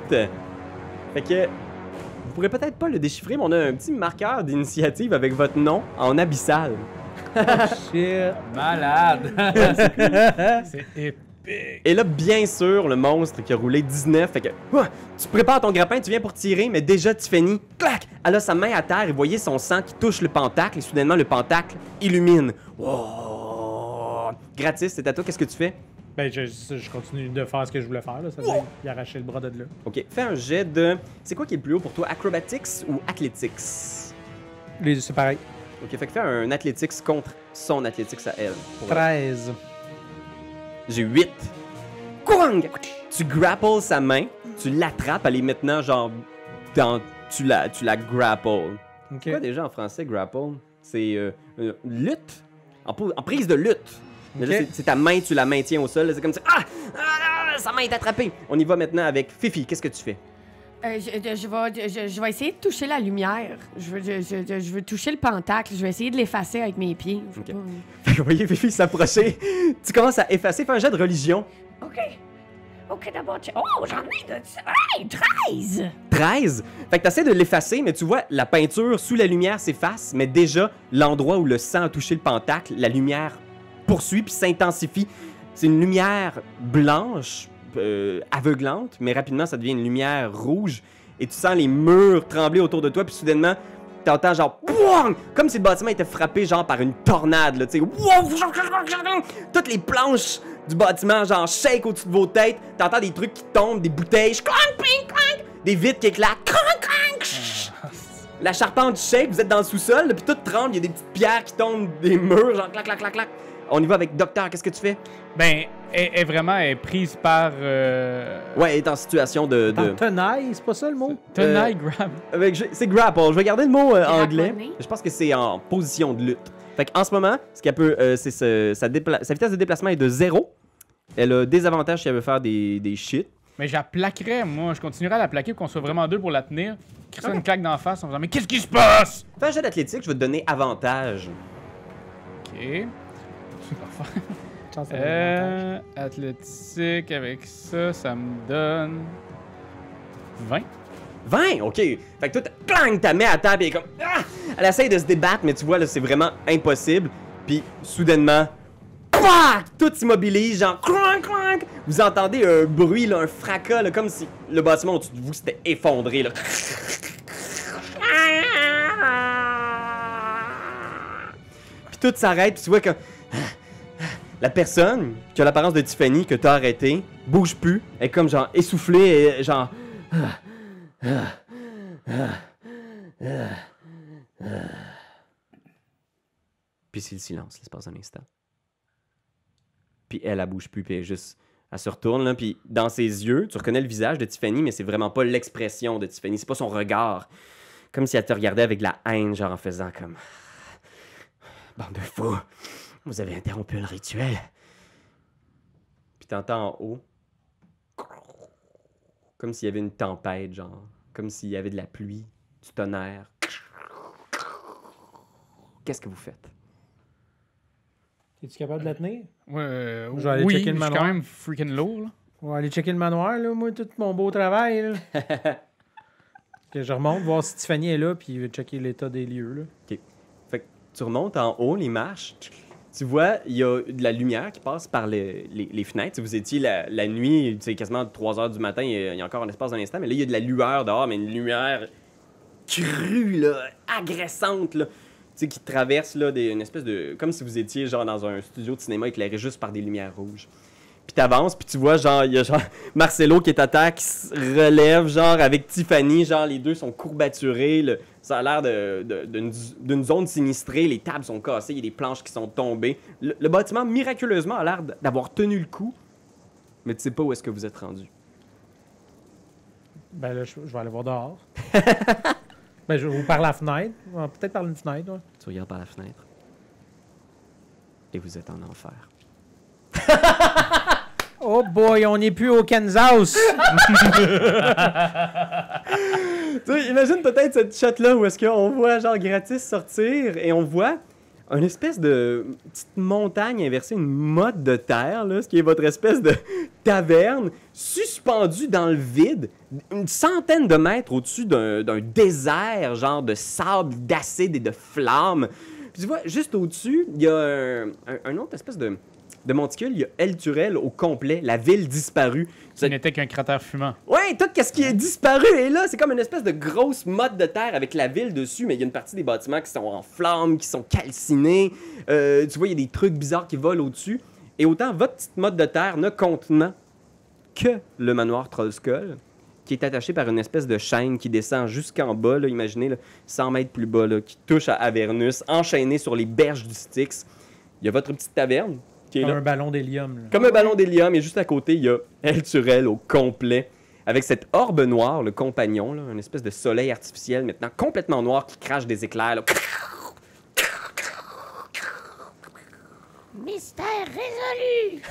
Fait que vous pourrez peut-être pas le déchiffrer, mais on a un petit marqueur d'initiative avec votre nom en abyssal. Shit. Malade. C'est épique. Et là, bien sûr, le monstre qui a roulé 19, fait que tu prépares ton grappin, tu viens pour tirer, mais déjà Tiffany, clac, elle a sa main à terre et vous voyez son sang qui touche le pentacle et soudainement le pentacle illumine. Wow. Gratis, c'est à toi, qu'est-ce que tu fais? Ben, je continue de faire ce que je voulais faire, là. Ça veut dire qu'il a arraché le bras de là. Ok, fais un jet de... C'est quoi qui est le plus haut pour toi, acrobatics ou athletics? C'est pareil. Ok, fait que fais un athletics contre son athletics à elle. Pour elle. 13. J'ai 8. Kwang! Tu grapples sa main, tu l'attrapes, elle est maintenant genre dans... Tu la grapples. Ok. Quoi déjà en français, grapple? C'est lutte? En prise de lutte. Mais là, Ok. c'est ta main, tu la maintiens au sol. là, C'est comme ça. Sa main est attrapée. On y va maintenant avec Fifi. Qu'est-ce que tu fais? Je vais essayer de toucher la lumière. Je veux toucher le pentacle. Je vais essayer de l'effacer avec mes pieds. Je sais Ok. pas. Fait que vous voyez Fifi s'approcher. Tu commences à effacer. Fais un jet de religion. OK. OK, d'abord, oh, j'en ai de ça. Hey, 13! 13. Fait que t'essaies de l'effacer, mais tu vois, la peinture sous la lumière s'efface, mais déjà, l'endroit où le sang a touché le pentacle, la lumière poursuit puis s'intensifie. C'est une lumière blanche, aveuglante, mais rapidement, ça devient une lumière rouge. Et tu sens les murs trembler autour de toi, puis soudainement, t'entends genre... Bouang! Comme si le bâtiment était frappé genre par une tornade, là, tu sais. Wow! Toutes les planches du bâtiment, genre, shake au-dessus de vos têtes. T'entends des trucs qui tombent, des bouteilles, clank, clank, clank, des vitres qui éclatent, clank, clank. La charpente shake, vous êtes dans le sous-sol, puis tout tremble, il y a des petites pierres qui tombent des murs, genre, clac, clac, clac, clac. On y va avec Docteur, qu'est-ce que tu fais? Ben, elle est prise par... Ouais, elle est en situation de... Tenaille, c'est pas ça le mot? Tenaille grab. C'est grapple. Je vais garder le mot anglais. Grapponner. Je pense que c'est en position de lutte. Fait qu'en ce moment, ce qu'elle peut, sa vitesse de déplacement est de 0. Elle a des avantages si elle veut faire des shit. Mais je la plaquerais, moi. Je continuerai à la plaquer pour qu'on soit vraiment deux pour la tenir. Crisser une claque d'en face en faisant « Mais qu'est-ce qui se passe? » Fais un jet d'athlétique, je vais te donner avantage. Ok. Chance à l'avantage. Athlétique, avec ça, ça me donne... 20. 20, ok. Fait que toi, clang, t'as mets à terre, pis elle est comme... Ah! Elle essaye de se débattre, mais tu vois, là, c'est vraiment impossible. Puis, soudainement... Pouah! Tout s'immobilise, genre... Clank, clank! Vous entendez un bruit, là, un fracas, là, comme si le bâtiment au-dessus de vous s'était effondré, là. Puis tout s'arrête, puis tu vois que... La personne qui a l'apparence de Tiffany que t'as arrêté bouge plus, elle est comme genre essoufflée et genre... Puis c'est le silence, l'espace d'un instant. Puis elle bouge plus, puis elle se retourne, là, puis dans ses yeux, tu reconnais le visage de Tiffany, mais c'est vraiment pas l'expression de Tiffany, c'est pas son regard. Comme si elle te regardait avec la haine, genre en faisant comme... Bande de fous, vous avez interrompu le rituel. Puis t'entends en haut... Comme s'il y avait une tempête, genre. Comme s'il y avait de la pluie, du tonnerre. Qu'est-ce que vous faites? Es-tu capable de la tenir? Ouais, Je vais aller oui, checker le je suis manoir. quand même freaking lourd, là. On va aller checker le manoir, là, moi, tout mon beau travail. Là. Que je remonte, voir si Tiffany est là, puis checker l'état des lieux. Là. OK. Fait que tu remontes en haut, les marches. Tu vois, il y a de la lumière qui passe par les fenêtres. Si vous étiez la nuit, tu sais, quasiment 3 heures du matin, il y a encore un espace d'un instant, mais là, il y a de la lueur dehors, mais une lumière crue, là, agressante, là. Tu sais, qui traverse, là, une espèce de... Comme si vous étiez, genre, dans un studio de cinéma éclairé juste par des lumières rouges. Puis t'avances, puis tu vois, genre, il y a, genre, Marcelo qui est à terre, qui se relève, genre, avec Tiffany, genre, les deux sont courbaturés, là. Ça a l'air d'une zone sinistrée, les tables sont cassées, il y a des planches qui sont tombées. Le bâtiment, miraculeusement, a l'air d'avoir tenu le coup, mais tu sais pas où est-ce que vous êtes rendu. Ben là, je vais aller voir dehors. Ben, je vous par la fenêtre. Peut-être par une fenêtre, ouais. Tu regardes par la fenêtre. Et vous êtes en enfer. Oh boy, on n'est plus au Kansas! Tu sais, imagine peut-être cette shot-là où est-ce qu'on voit genre gratis sortir et on voit une espèce de petite montagne inversée, une motte de terre, là, ce qui est votre espèce de taverne, suspendue dans le vide, une centaine de mètres au-dessus d'un désert, genre de sable, d'acide et de flammes. Puis tu vois, juste au-dessus, il y a un autre espèce de monticule, il y a El Turel au complet, la ville disparue. Ce n'était qu'un cratère fumant. Ouais, tout ce qui est disparu est là. C'est comme une espèce de grosse motte de terre avec la ville dessus, mais il y a une partie des bâtiments qui sont en flammes, qui sont calcinés. Tu vois, il y a des trucs bizarres qui volent au-dessus. Et autant votre petite motte de terre ne contenant que le manoir Trollskull, qui est attaché par une espèce de chaîne qui descend jusqu'en bas, là, imaginez, là, 100 mètres plus bas, là, qui touche à Avernus, enchaîné sur les berges du Styx. Il y a votre petite taverne. Comme un ballon d'hélium. Là. Comme un ballon d'hélium, et juste à côté, il y a El Turel au complet, avec cette orbe noire, le compagnon, là, une espèce de soleil artificiel maintenant complètement noir qui crache des éclairs. Là. Mystère résolu!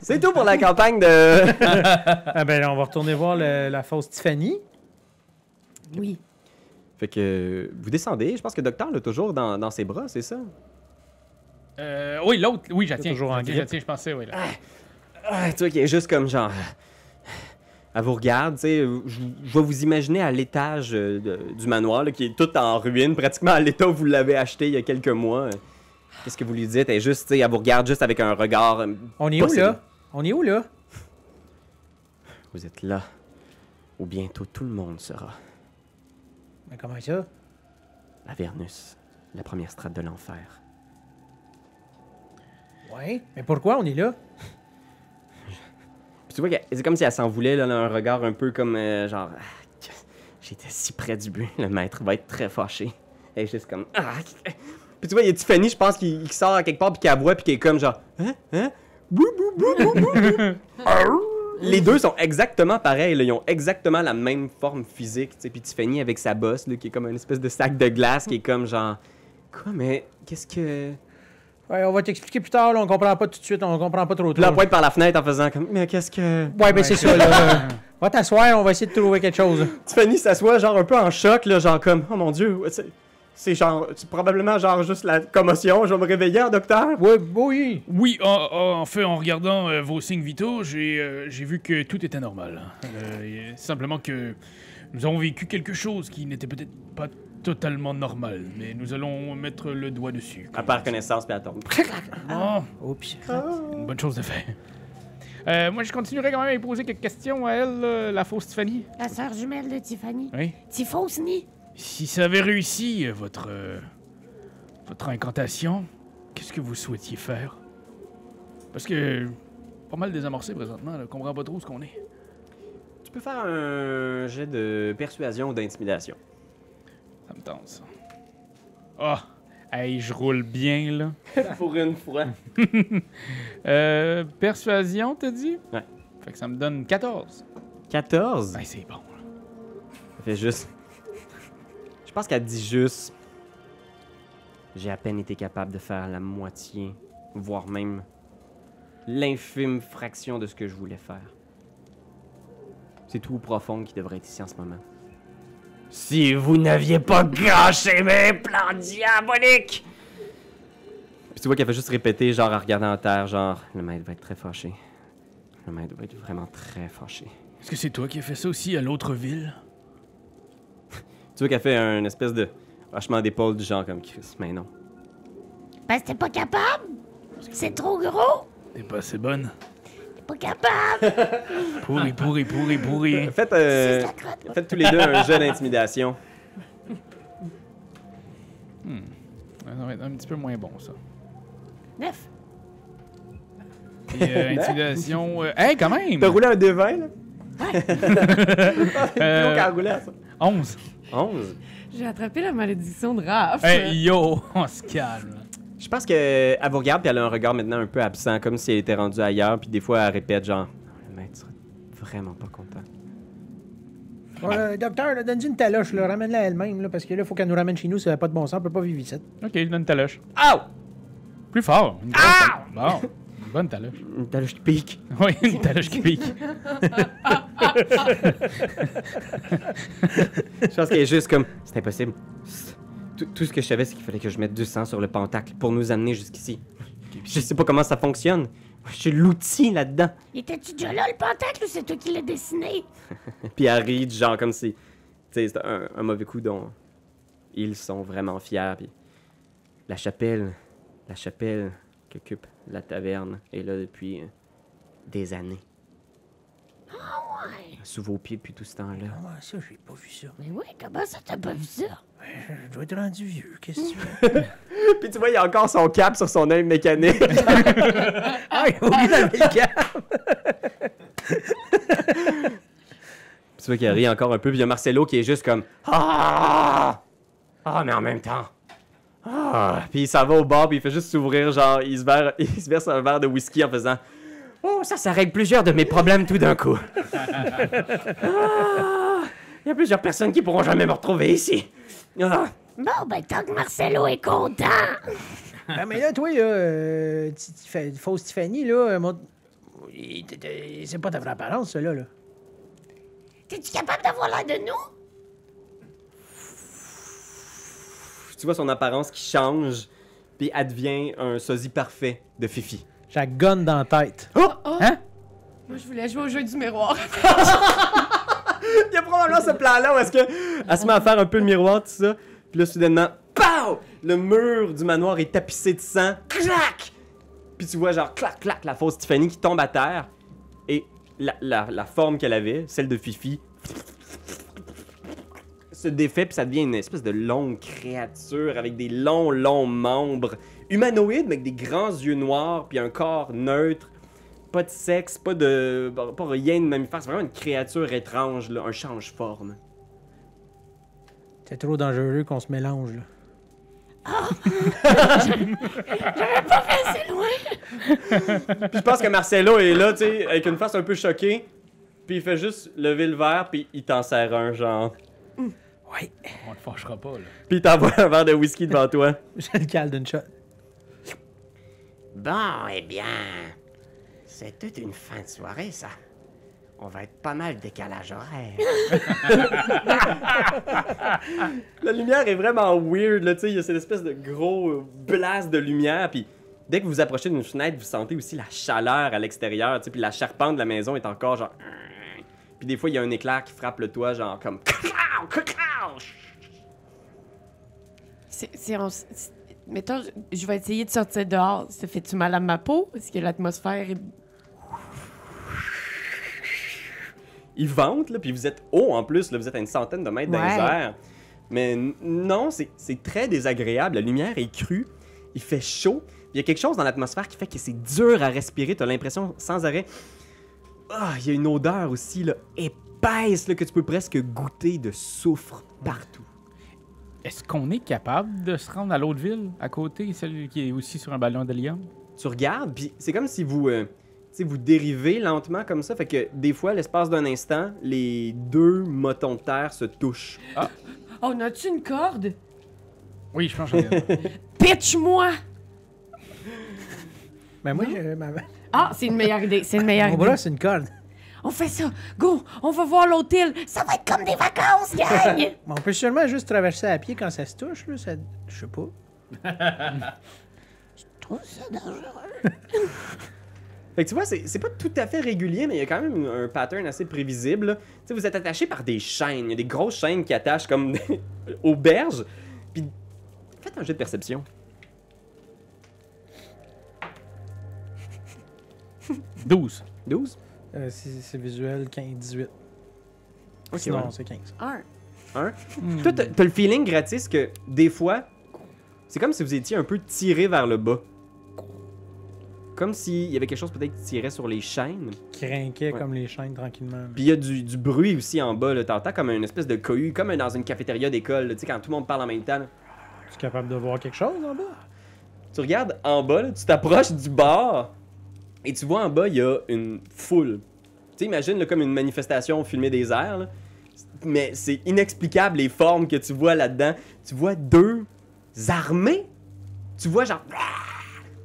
C'est tout pour la campagne de... Ah ben là, on va retourner voir la fausse Tiffany. Oui. Fait que vous descendez, je pense que Docteur l'a toujours dans ses bras, c'est ça? Oui, l'autre, oui, je la tiens. toujours en Je la grippe. tiens, je pensais, oui. Là. Ah, tu vois, qui est juste comme genre... Elle vous regarde, tu sais, je vais vous imaginer à l'étage du manoir, là, qui est tout en ruine, pratiquement à l'état où vous l'avez acheté il y a quelques mois. Qu'est-ce que vous lui dites? Elle est juste, tu sais, elle vous regarde juste avec un regard... On est possédé. où, là? On est où, là? Vous êtes là, où bientôt tout le monde sera. Mais comment ça? Avernus, la première strate de l'enfer. Ouais. Mais pourquoi on est là? Puis tu vois que c'est comme si elle s'en voulait, là, un regard un peu comme genre. J'étais si près du but, le maître va être très fâché. Elle est juste comme. Puis tu vois, il y a Tiffany, je pense, qui sort à quelque part, puis qui aboie, puis qui est comme genre. Hein? Bou, bou, bou, bou, bou. Les deux sont exactement pareils, là. Ils ont exactement la même forme physique, tu sais. Puis Tiffany avec sa bosse, là, qui est comme une espèce de sac de glace, qui est comme genre. Quoi, mais qu'est-ce que. Ouais, on va t'expliquer plus tard, là, on comprend pas tout de suite, on comprend pas trop Puis là, tôt. on pointe par la fenêtre en faisant comme. Mais qu'est-ce que. Ouais, ben c'est ça, là. Va t'asseoir, on va essayer de trouver quelque chose. Tiffany s'assoit, genre un peu en choc, là, genre comme. Oh mon dieu, c'est genre. C'est probablement genre juste la commotion, je vais me réveiller, docteur. Ouais, oui. Oui, en fait, en regardant vos signes vitaux, j'ai vu que tout était normal. Simplement que nous avons vécu quelque chose qui n'était peut-être pas totalement normal, mais nous allons mettre le doigt dessus. À part connaissance, puis elle tombe. Oh, Oups. une bonne chose de fait. Moi, je continuerai quand même à lui poser quelques questions à elle, la fausse Tiffany. La sœur jumelle de Tiffany. Oui. Tifosni. Si ça avait réussi, votre incantation, qu'est-ce que vous souhaitiez faire? Parce que pas mal désamorcé présentement, là, comprends pas trop ce qu'on est. Tu peux faire un jet de persuasion ou d'intimidation. Ça me tente, ça. Ah! Hey, je roule bien, là. Pour une fois. Persuasion, t'as dit? Ouais. Fait que ça me donne 14. 14? Ben, c'est bon, là. Ça fait juste. Je pense qu'elle dit juste. J'ai à peine été capable de faire la moitié, voire même l'infime fraction de ce que je voulais faire. C'est tout profond qui devrait être ici en ce moment. Si vous n'aviez pas gâché mes plans diaboliques! Puis tu vois qu'elle fait juste répéter, genre en regardant en terre, genre, le maître va être très fâché. Le maître va être vraiment très fâché. Est-ce que c'est toi qui as fait ça aussi à l'autre ville? Tu vois qu'elle fait un espèce de hochement d'épaule du genre comme Chris, mais non. Ben, c'était pas capable. C'est trop gros. T'es pas assez bonne. T'es pas capable. Pourri. Faites tous les deux un jeu d'intimidation. Ça va être un petit peu moins bon, ça. 9. Et intimidation... hey, quand même! T'as roulé un D20, là? Ouais. C'est plus haut qu'à rouler à ça. 11. 11. J'ai attrapé la malédiction de Raph. Hey, yo! On se calme. Je pense qu'elle vous regarde puis elle a un regard maintenant un peu absent, comme si elle était rendue ailleurs, puis des fois elle répète genre « Le maître sera vraiment pas content. » Docteur, là, donne-lui une taloche, là, ramène-la elle-même, là, parce que là, faut qu'elle nous ramène chez nous, ça n'a pas de bon sens, on peut pas vivre ici. Ok, je donne ta loche. Ow! Plus fort. Une grosse taloche. Bon, une bonne taloche. Une taloche qui pique. Oui, une taloche qui pique. Je pense qu'elle est juste comme « C'est impossible. Tout ce que je savais, c'est qu'il fallait que je mette du sang sur le pentacle pour nous amener jusqu'ici. Je sais pas comment ça fonctionne. Je suis l'outil là-dedans. Étais-tu déjà là, le pentacle, ou c'est toi qui l'as dessiné? » Puis elle rit du genre comme si... Tu sais, c'est un mauvais coup dont ils sont vraiment fiers. Puis la chapelle qu'occupe la taverne est là depuis des années. Ah ouais. Sous vos pieds depuis tout ce temps-là. Comment ça, j'ai pas vu ça? Mais oui, comment ça t'as pas vu ça? Je dois être rendu vieux, qu'est-ce que tu veux? Puis tu vois, il y a encore son cap sur son œil mécanique. Ah, il a oublié d'enlever le cap! Puis tu vois qu'il rit encore un peu. Puis il y a Marcelo qui est juste comme Ah! Ah, mais en même temps. Ah! Puis il s'en va au bar, puis il fait juste s'ouvrir, genre, il se verse un verre de whisky en faisant Oh, ça règle plusieurs de mes problèmes tout d'un coup. Ah! Il y a plusieurs personnes qui pourront jamais me retrouver ici. Ah! Bon, ben, tant que Marcelo est content. Ah, mais là, toi, là, fausse Tiffany, là, c'est pas ta vraie apparence, ça, là. T'es-tu capable d'avoir l'air de nous? Tu vois son apparence qui change, puis elle devient un sosie parfait de Fifi. J'ai la gonne dans la tête. Oh! Hein? Moi, je voulais jouer au jeu du miroir. Il y a probablement ce plan-là où est-ce qu'elle se met à faire un peu le miroir, tout ça. Puis là, soudainement, POW! Le mur du manoir est tapissé de sang. Clac! Puis tu vois, genre, clac, clac, la fausse Tiffany qui tombe à terre. Et la forme qu'elle avait, celle de Fifi, se défait puis ça devient une espèce de longue créature avec des longs membres. Humanoïde, mais avec des grands yeux noirs puis un corps neutre. Pas de sexe, pas rien de mammifère. C'est vraiment une créature étrange, là, un change-forme. C'est trop dangereux qu'on se mélange, là. C'est loin. Puis je pense que Marcelo est là, tu sais, avec une face un peu choquée. Puis il fait juste lever le verre, puis il t'en sert un, genre. Ouais. On le fâchera pas, là. Puis il t'envoie un verre de whisky devant toi. Je le cale d'une shot. Bon, eh bien, c'est toute une fin de soirée, ça. On va être pas mal décalage horaire. La lumière est vraiment weird, là, tu sais, il y a cette espèce de gros blast de lumière, puis dès que vous vous approchez d'une fenêtre, vous sentez aussi la chaleur à l'extérieur, tu sais, puis la charpente de la maison est encore genre... Puis des fois, il y a un éclair qui frappe le toit, genre comme... Mettons, je vais essayer de sortir dehors. Ça fait-tu mal à ma peau? Est-ce que l'atmosphère est... Il vente, là, puis vous êtes haut en plus, là, vous êtes à une centaine de mètres dans les airs. Mais non, c'est très désagréable. La lumière est crue, il fait chaud. Il y a quelque chose dans l'atmosphère qui fait que c'est dur à respirer. Tu as l'impression sans arrêt. Ah, il y a une odeur aussi là, épaisse là, que tu peux presque goûter de soufre partout. Est-ce qu'on est capable de se rendre à l'autre ville, à côté, celle qui est aussi sur un ballon d'hélium? Tu regardes, puis c'est comme si vous, vous dérivez lentement comme ça. Fait que des fois, l'espace d'un instant, les deux motons de terre se touchent. Ah. Oh, on a-tu une corde? Oui, je pense que j'en ai. Pitch-moi! Ben moi, Ah, c'est une meilleure idée, c'est une meilleure mon idée. bras, c'est une corde. On fait ça. Go, on va voir l'autre île. Ça va être comme des vacances, gang! On peut seulement juste traverser à pied quand ça se touche, là. Ça... Je sais pas. Je trouve ça dangereux. Fait que tu vois, c'est pas tout à fait régulier, mais il y a quand même un pattern assez prévisible. Là. Tu sais, vous êtes attaché par des chaînes. Il y a des grosses chaînes qui attachent comme aux berges. Puis faites un jet de perception. 12. 12? C'est visuel 15, 18. Ok, Sinon, ouais. c'est 15. 1. Toi, t'as le feeling gratis que des fois, c'est comme si vous étiez un peu tiré vers le bas. Comme s'il y avait quelque chose peut-être qui tirait sur les chaînes. Crinquait Ouais. comme les chaînes tranquillement. Puis il y a du bruit aussi en bas. Là. T'entends comme une espèce de cohue, comme dans une cafétéria d'école. Tu sais, quand tout le monde parle en même temps. Là. Tu es capable de voir quelque chose en bas? Tu regardes en bas, là, tu t'approches du bar et tu vois en bas, il y a une foule. Tu sais, imagine là, comme une manifestation filmée des airs. Là. Mais c'est inexplicable les formes que tu vois là-dedans. Tu vois deux armées. Tu vois genre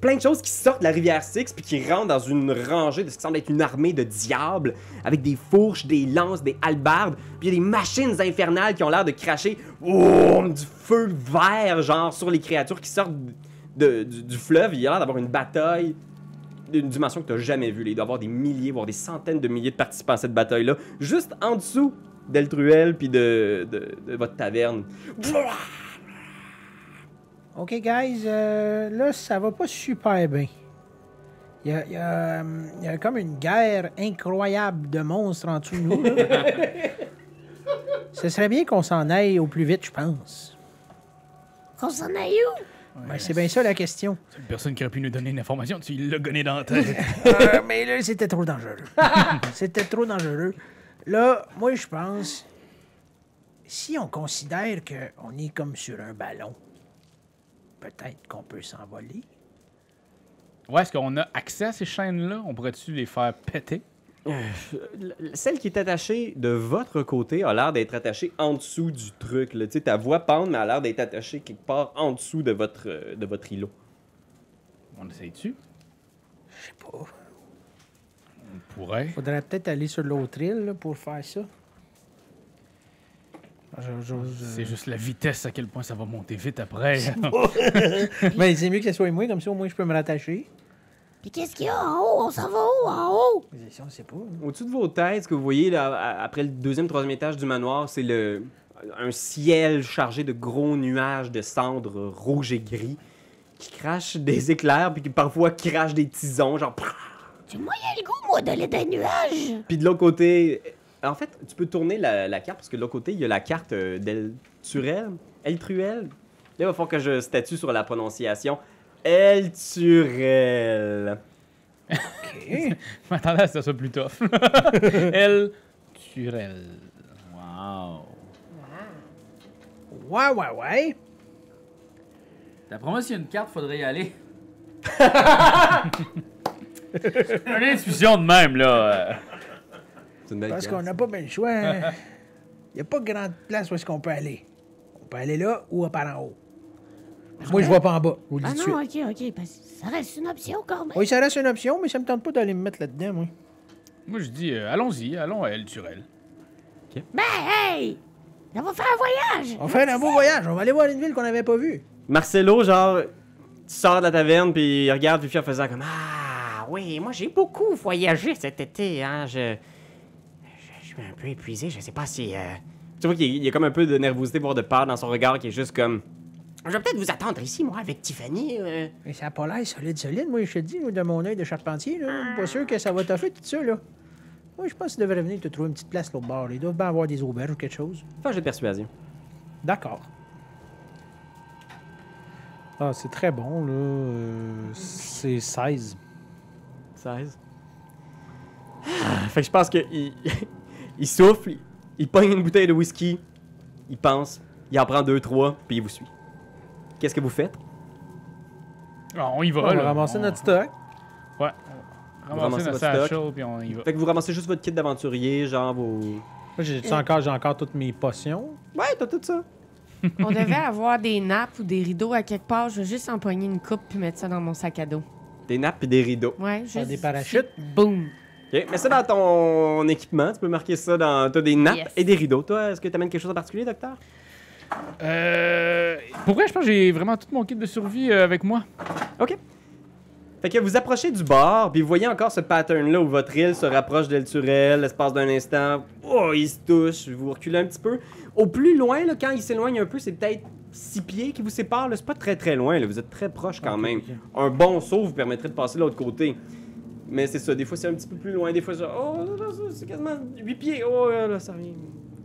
plein de choses qui sortent de la rivière Styx puis qui rentrent dans une rangée de ce qui semble être une armée de diables avec des fourches, des lances, des hallebardes. Puis il y a des machines infernales qui ont l'air de cracher du feu vert genre sur les créatures qui sortent du fleuve. Il y a l'air d'avoir une bataille d'une dimension que tu n'as jamais vue. Il doit y avoir des milliers, voire des centaines de milliers de participants à cette bataille-là, juste en dessous d'Eltruel puis de votre taverne. OK, guys, là, ça va pas super bien. Il y a comme une guerre incroyable de monstres en dessous de nous. Là. Ce serait bien qu'on s'en aille au plus vite, je pense. Qu'on s'en aille où? Ben, c'est bien ça la question. Seule personne qui aurait pu nous donner une information, tu l'as gonné dans la tête. Mais là, c'était trop dangereux. C'était trop dangereux. Là, moi, je pense, si on considère qu'on est comme sur un ballon, peut-être qu'on peut s'envoler. Ouais, est-ce qu'on a accès à ces chaînes-là? On pourrait-tu les faire péter? Celle qui est attachée de votre côté a l'air d'être attachée en dessous du truc. Là. Tu sais, ta voix pendre, mais elle a l'air d'être attachée quelque part en dessous de votre îlot. On essaye-tu? Je sais pas. On pourrait. Faudrait peut-être aller sur l'autre île là, pour faire ça. C'est juste la vitesse à quel point ça va monter vite après. Mais c'est mieux que ce soit moi, comme ça au moins je peux me rattacher. Puis qu'est-ce qu'il y a en haut? On s'en va où en haut? On sait pas. Au-dessus de vos têtes, ce que vous voyez là, après le deuxième, troisième étage du manoir, c'est un ciel chargé de gros nuages de cendres rouges et gris qui crachent des éclairs puis qui parfois crachent des tisons, genre... J'ai moyen le goût, moi, d'aller dans les nuages. Puis de l'autre côté, En fait, tu peux tourner la carte parce que de l'autre côté, il y a la carte d'Elturel. Eltruel. Là, il va falloir que je statue sur la prononciation. Elturel. Je m'attendais à ce que ça soit plus tough. El Turel. Wow. Ouais. D'après moi, s'il y a une carte, faudrait y aller. Une intuition de même, là. C'est une belle Parce carte. qu'on n'a pas bien le choix. Il n'y a pas grande place où est-ce qu'on peut aller. On peut aller là ou par en haut. Moi, je vois pas en bas. Je vous le dis Ah tout de non, suite. ok, parce que ça reste une option quand même. Oui, ça reste une option, mais ça me tente pas d'aller me mettre là-dedans, moi. Moi, je dis, allons-y, allons à El Turel. Ben, hey! On va faire un voyage! On fait un beau voyage. On va aller voir une ville qu'on n'avait pas vue. Marcelo, genre, tu sors de la taverne, puis il regarde Fifi en faisant comme Ah, oui, moi j'ai beaucoup voyagé cet été, hein. Je suis un peu épuisé, je sais pas si. Tu vois qu'il y a comme un peu de nervosité, voire de peur dans son regard, qui est juste comme Je vais peut-être vous attendre ici, moi, avec Tiffany. Mais ça n'a pas l'air solide, moi, je te dis, de mon œil de charpentier, là. Je suis pas sûr que ça va toffer tout ça, là. Moi, je pense qu'il devrait venir te trouver une petite place l'autre bord. Ils doivent bien avoir des auberges ou quelque chose. Fais un jeu de persuasion. D'accord. Ah, c'est très bon, là. C'est 16. 16. Fait que je pense qu'il il souffle, il pogne une bouteille de whisky, il pense, il en prend 2-3, puis il vous suit. Qu'est-ce que vous faites? Ah, on y va, On va là. ramasser On- notre stock. Ouais. Vous Ramasser ramassez notre votre stock. satchel, puis on y va. Fait que vous ramassez juste votre kit d'aventurier, genre vos... Moi, j'ai encore toutes mes potions. Ouais, t'as tout ça. On devait avoir des nappes ou des rideaux à quelque part. Je vais juste empoigner une coupe puis mettre ça dans mon sac à dos. Des nappes et des rideaux. Ouais, Faire juste. des parachutes. Boum. Ok, mets ça dans ton équipement, tu peux marquer ça dans... T'as des nappes Yes. et des rideaux. Toi, est-ce que t'amènes quelque chose en particulier, docteur? Pour vrai, je pense que j'ai vraiment tout mon kit de survie avec moi. OK. Fait que vous approchez du bord, puis vous voyez encore ce pattern-là où votre île se rapproche d'Elturel, l'espace d'un instant. Oh, il se touche, vous reculez un petit peu. Au plus loin, là, quand il s'éloigne un peu, c'est peut-être 6 pieds qui vous séparent. là. C'est pas très très loin, là. Vous êtes très proche quand même. ok. Un bon saut vous permettrait de passer de l'autre côté. Mais c'est ça, des fois c'est un petit peu plus loin, des fois ça. Oh, là, c'est quasiment 8 pieds. Oh, là, ça revient.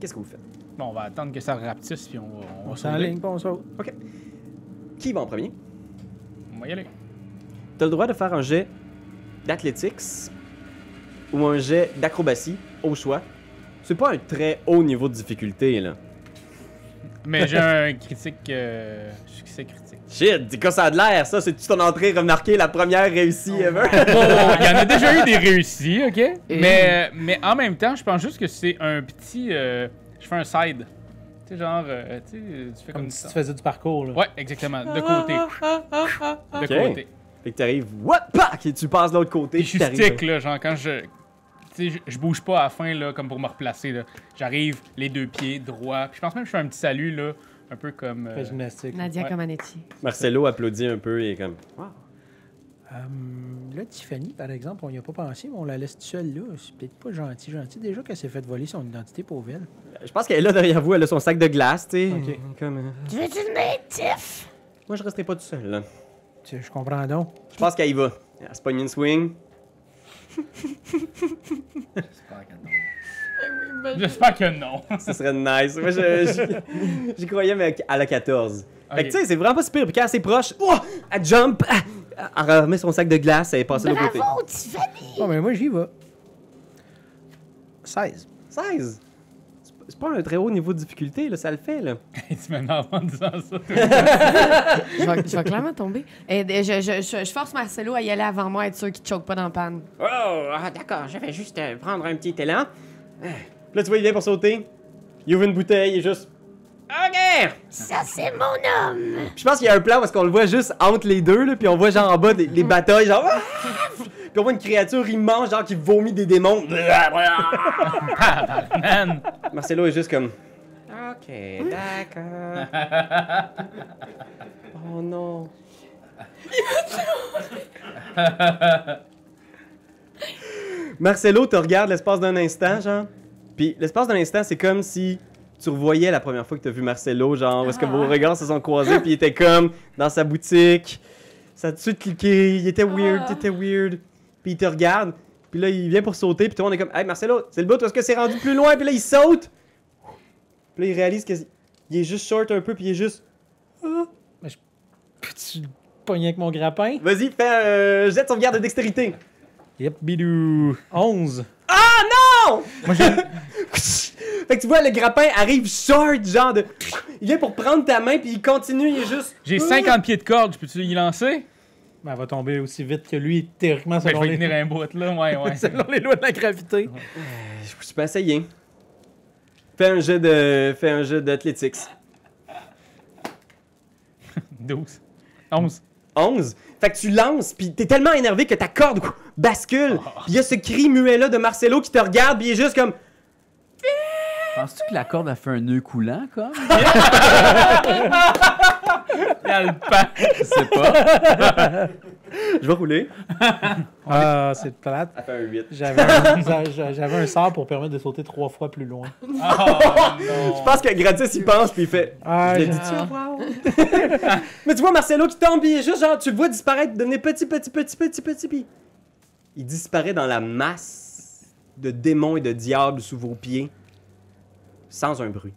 Qu'est-ce que vous faites? Bon, on va attendre que ça rapetisse, puis on On va s'enligne, puis on saute. Qui va en premier? On va y aller. T'as le droit de faire un jet d'athlétiques ou un jet d'acrobatie, au choix. C'est pas un très haut niveau de difficulté, là. Mais j'ai un critique, succès critique. Shit, dis quoi ça a de l'air, ça? C'est-tu ton entrée remarquée, la première réussie ever? Bon, il y en a déjà eu des réussis, ok? Mais en même temps, je pense juste que c'est un petit. Je fais un side. Tu sais, genre, tu fais Comme comme si ça. tu faisais du parcours, là. Ouais, exactement. De côté. De Ok. côté. Fait que t'arrives, what, pack, et tu passes de l'autre côté. Puis je suis t'arrives- stick, là, genre quand je. Tu sais, je bouge pas à la fin, là, comme pour me replacer, là. J'arrive, les deux pieds droits. Puis je pense même que je fais un petit salut, là, un peu comme. Fais gymnastique. Nadia Ouais. Comaneci. Marcelo applaudit un peu et est comme, wow. Là, Tiffany, par exemple, on n'y a pas pensé, mais on la laisse seule là. C'est peut-être pas gentil. Déjà qu'elle s'est fait voler son identité pour elle. Je pense qu'elle est là derrière vous, elle a son sac de glace, tu sais. Ok. Comme, Tu veux-tu venir, Tiff? moi, je resterai pas tout seul, là. Je comprends donc. Je pense qu'elle y va. Elle se pogne une swing. J'espère que non. Ce serait nice. Moi, j'y croyais, mais à la 14. Fait que, Ok. tu sais, c'est vraiment pas super. Puis quand elle s'approche, oh, elle jump, elle remet son sac de glace, elle est passée de l'autre côté. Bravo, Tiffany! Bon, mais moi, j'y vais. 16. 16. C'est pas un très haut niveau de difficulté, là, ça le fait, là. Tu m'énerves en disant ça. Je vais clairement tomber. Je force Marcelo à y aller avant moi, être sûr qu'il ne choque pas dans la panne. Oh, d'accord, je vais juste prendre un petit élan. Puis là, tu vois, il vient pour sauter. Il ouvre une bouteille, il est juste. OK! Ça, c'est mon homme! Puis je pense qu'il y a un plan parce qu'on le voit juste entre les deux, là, puis on voit genre en bas les batailles, genre. Puis on voit une créature immense, genre qui vomit des démons. Man! Marcelo est juste comme. Ok, d'accord. Oh non. Marcelo te regarde l'espace d'un instant, genre. Puis l'espace d'un instant, c'est comme si tu revoyais la première fois que tu as vu Marcelo, genre, où est-ce que vos regards se sont croisés, puis il était comme dans sa boutique. Ça a tout de suite cliqué, il était weird, t'étais weird. Puis il te regarde, Puis là, il vient pour sauter, puis tout le monde est comme, hey Marcelo, c'est le bout, est-ce que c'est rendu plus loin? Puis là, il saute. Puis là, il réalise qu'il est juste short un peu, puis il est juste. Peux-tu le pogner avec mon grappin? Vas-y, fais un jet de sauvegarde de dextérité. Yep, bidou. 11. Ah non! Fait que tu vois, le grappin arrive short, genre de. Il vient pour prendre ta main, puis il continue, il est juste. J'ai 50 pieds de corde, je peux-tu y lancer? Ben, elle va tomber aussi vite que lui, théoriquement, Ben, je selon, vais les... tenir un bout, là. Ouais. selon les lois de la gravité. Je peux essayer. Fais un jet d'athlétiques. 12. 11. 11. Fait que tu lances, puis t'es tellement énervé que ta corde bascule. Puis il y a ce cri muet-là de Marcelo qui te regarde, puis il est juste comme. Penses-tu que la corde a fait un nœud coulant, comme? Il y a le pan. Je sais pas. Je vais rouler. Ah, c'est plate. Ça fait un 8. J'avais un sort pour permettre de sauter 3 fois plus loin. Oh, non. Je pense que Gratis il pense, puis il fait. Ah, Je l'ai dit, Mais tu vois Marcelo qui tombe, puis il est juste genre, tu le vois disparaître, devenir petit, puis il disparaît dans la masse de démons et de diables sous vos pieds, sans un bruit.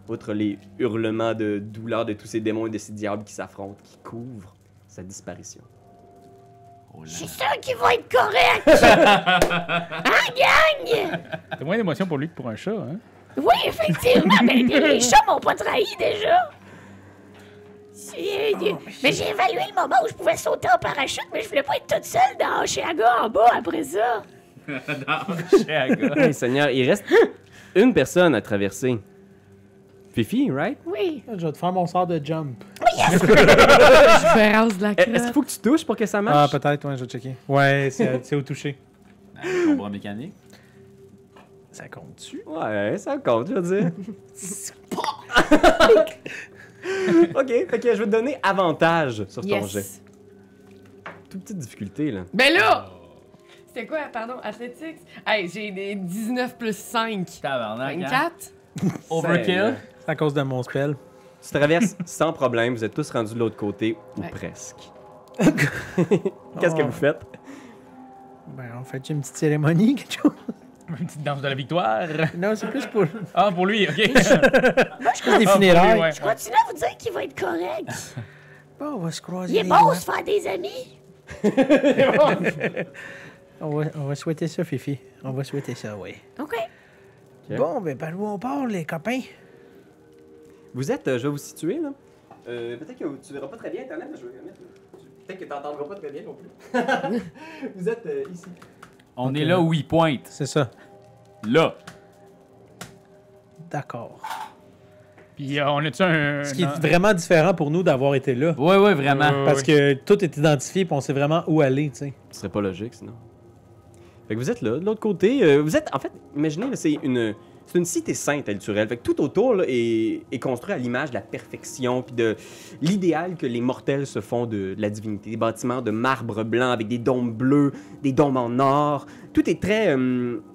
Outre les hurlements de douleur de tous ces démons et de ces diables qui s'affrontent, qui couvrent sa disparition. Je suis sûr qu'ils vont être corrects. Hein, gang? T'as moins d'émotion pour lui que pour un chat, hein? Oui, effectivement, mais les chats m'ont pas trahi déjà. Mais j'ai évalué le moment où je pouvais sauter en parachute, mais je voulais pas être toute seule dans Chiaga en bas après ça. Hey, Seigneur, il reste une personne à traverser. Fifi, right? Oui. Je vais te faire mon sort de jump. Différence de la Est-ce qu'il classe. faut que tu touches pour que ça Ah, marche? peut-être, ouais, je vais checker. Ouais, c'est au toucher. Mon bras mécanique. Ça compte-tu? Ouais, ça compte, je veux dire. Ok, fait que je vais te donner avantage sur ton jet. Yes. Toute petite difficulté, là. Ben là! C'était quoi, pardon, athlétiques? Hey, j'ai des 19 plus 5. Tabarnak, hein? 24? Overkill. C'est à cause de mon spell. Tu traverses sans problème, vous êtes tous rendus de l'autre côté, ou Ouais. presque. Qu'est-ce que vous faites? Ben, on fait une petite cérémonie, quelque chose? Une petite danse de la victoire. Non, c'est plus pour Ah, pour lui, ok. des Ah, pour funérailles. lui, ouais. Je continue à vous dire qu'il va être correct. Bon, on va se croiser. Il est les bon doigts. se faire des amis. On va souhaiter ça, Fifi. On va souhaiter ça, oui. OK. Ok. Bon, ben, par où on part, les copains? Vous êtes, je vais vous situer, là. Peut-être que tu verras pas très bien Internet, mais je vais le mettre. Peut-être que tu n'entendras pas très bien non plus. Vous êtes ici. On Ok, est là où il pointe. C'est ça. Là. D'accord. Puis on a-tu un. Ce qui est vraiment différent pour nous d'avoir été là. Ouais, ouais, vraiment. Parce que tout est identifié et on sait vraiment où aller, tu sais. Ce serait pas logique, sinon. Fait que vous êtes là, de l'autre côté. Vous êtes, en fait, imaginez, là, c'est une cité sainte à Elturel. Fait que tout autour là, est construit à l'image de la perfection puis de l'idéal que les mortels se font de la divinité. Des bâtiments de marbre blanc avec des dômes bleus, des dômes en or. Tout est très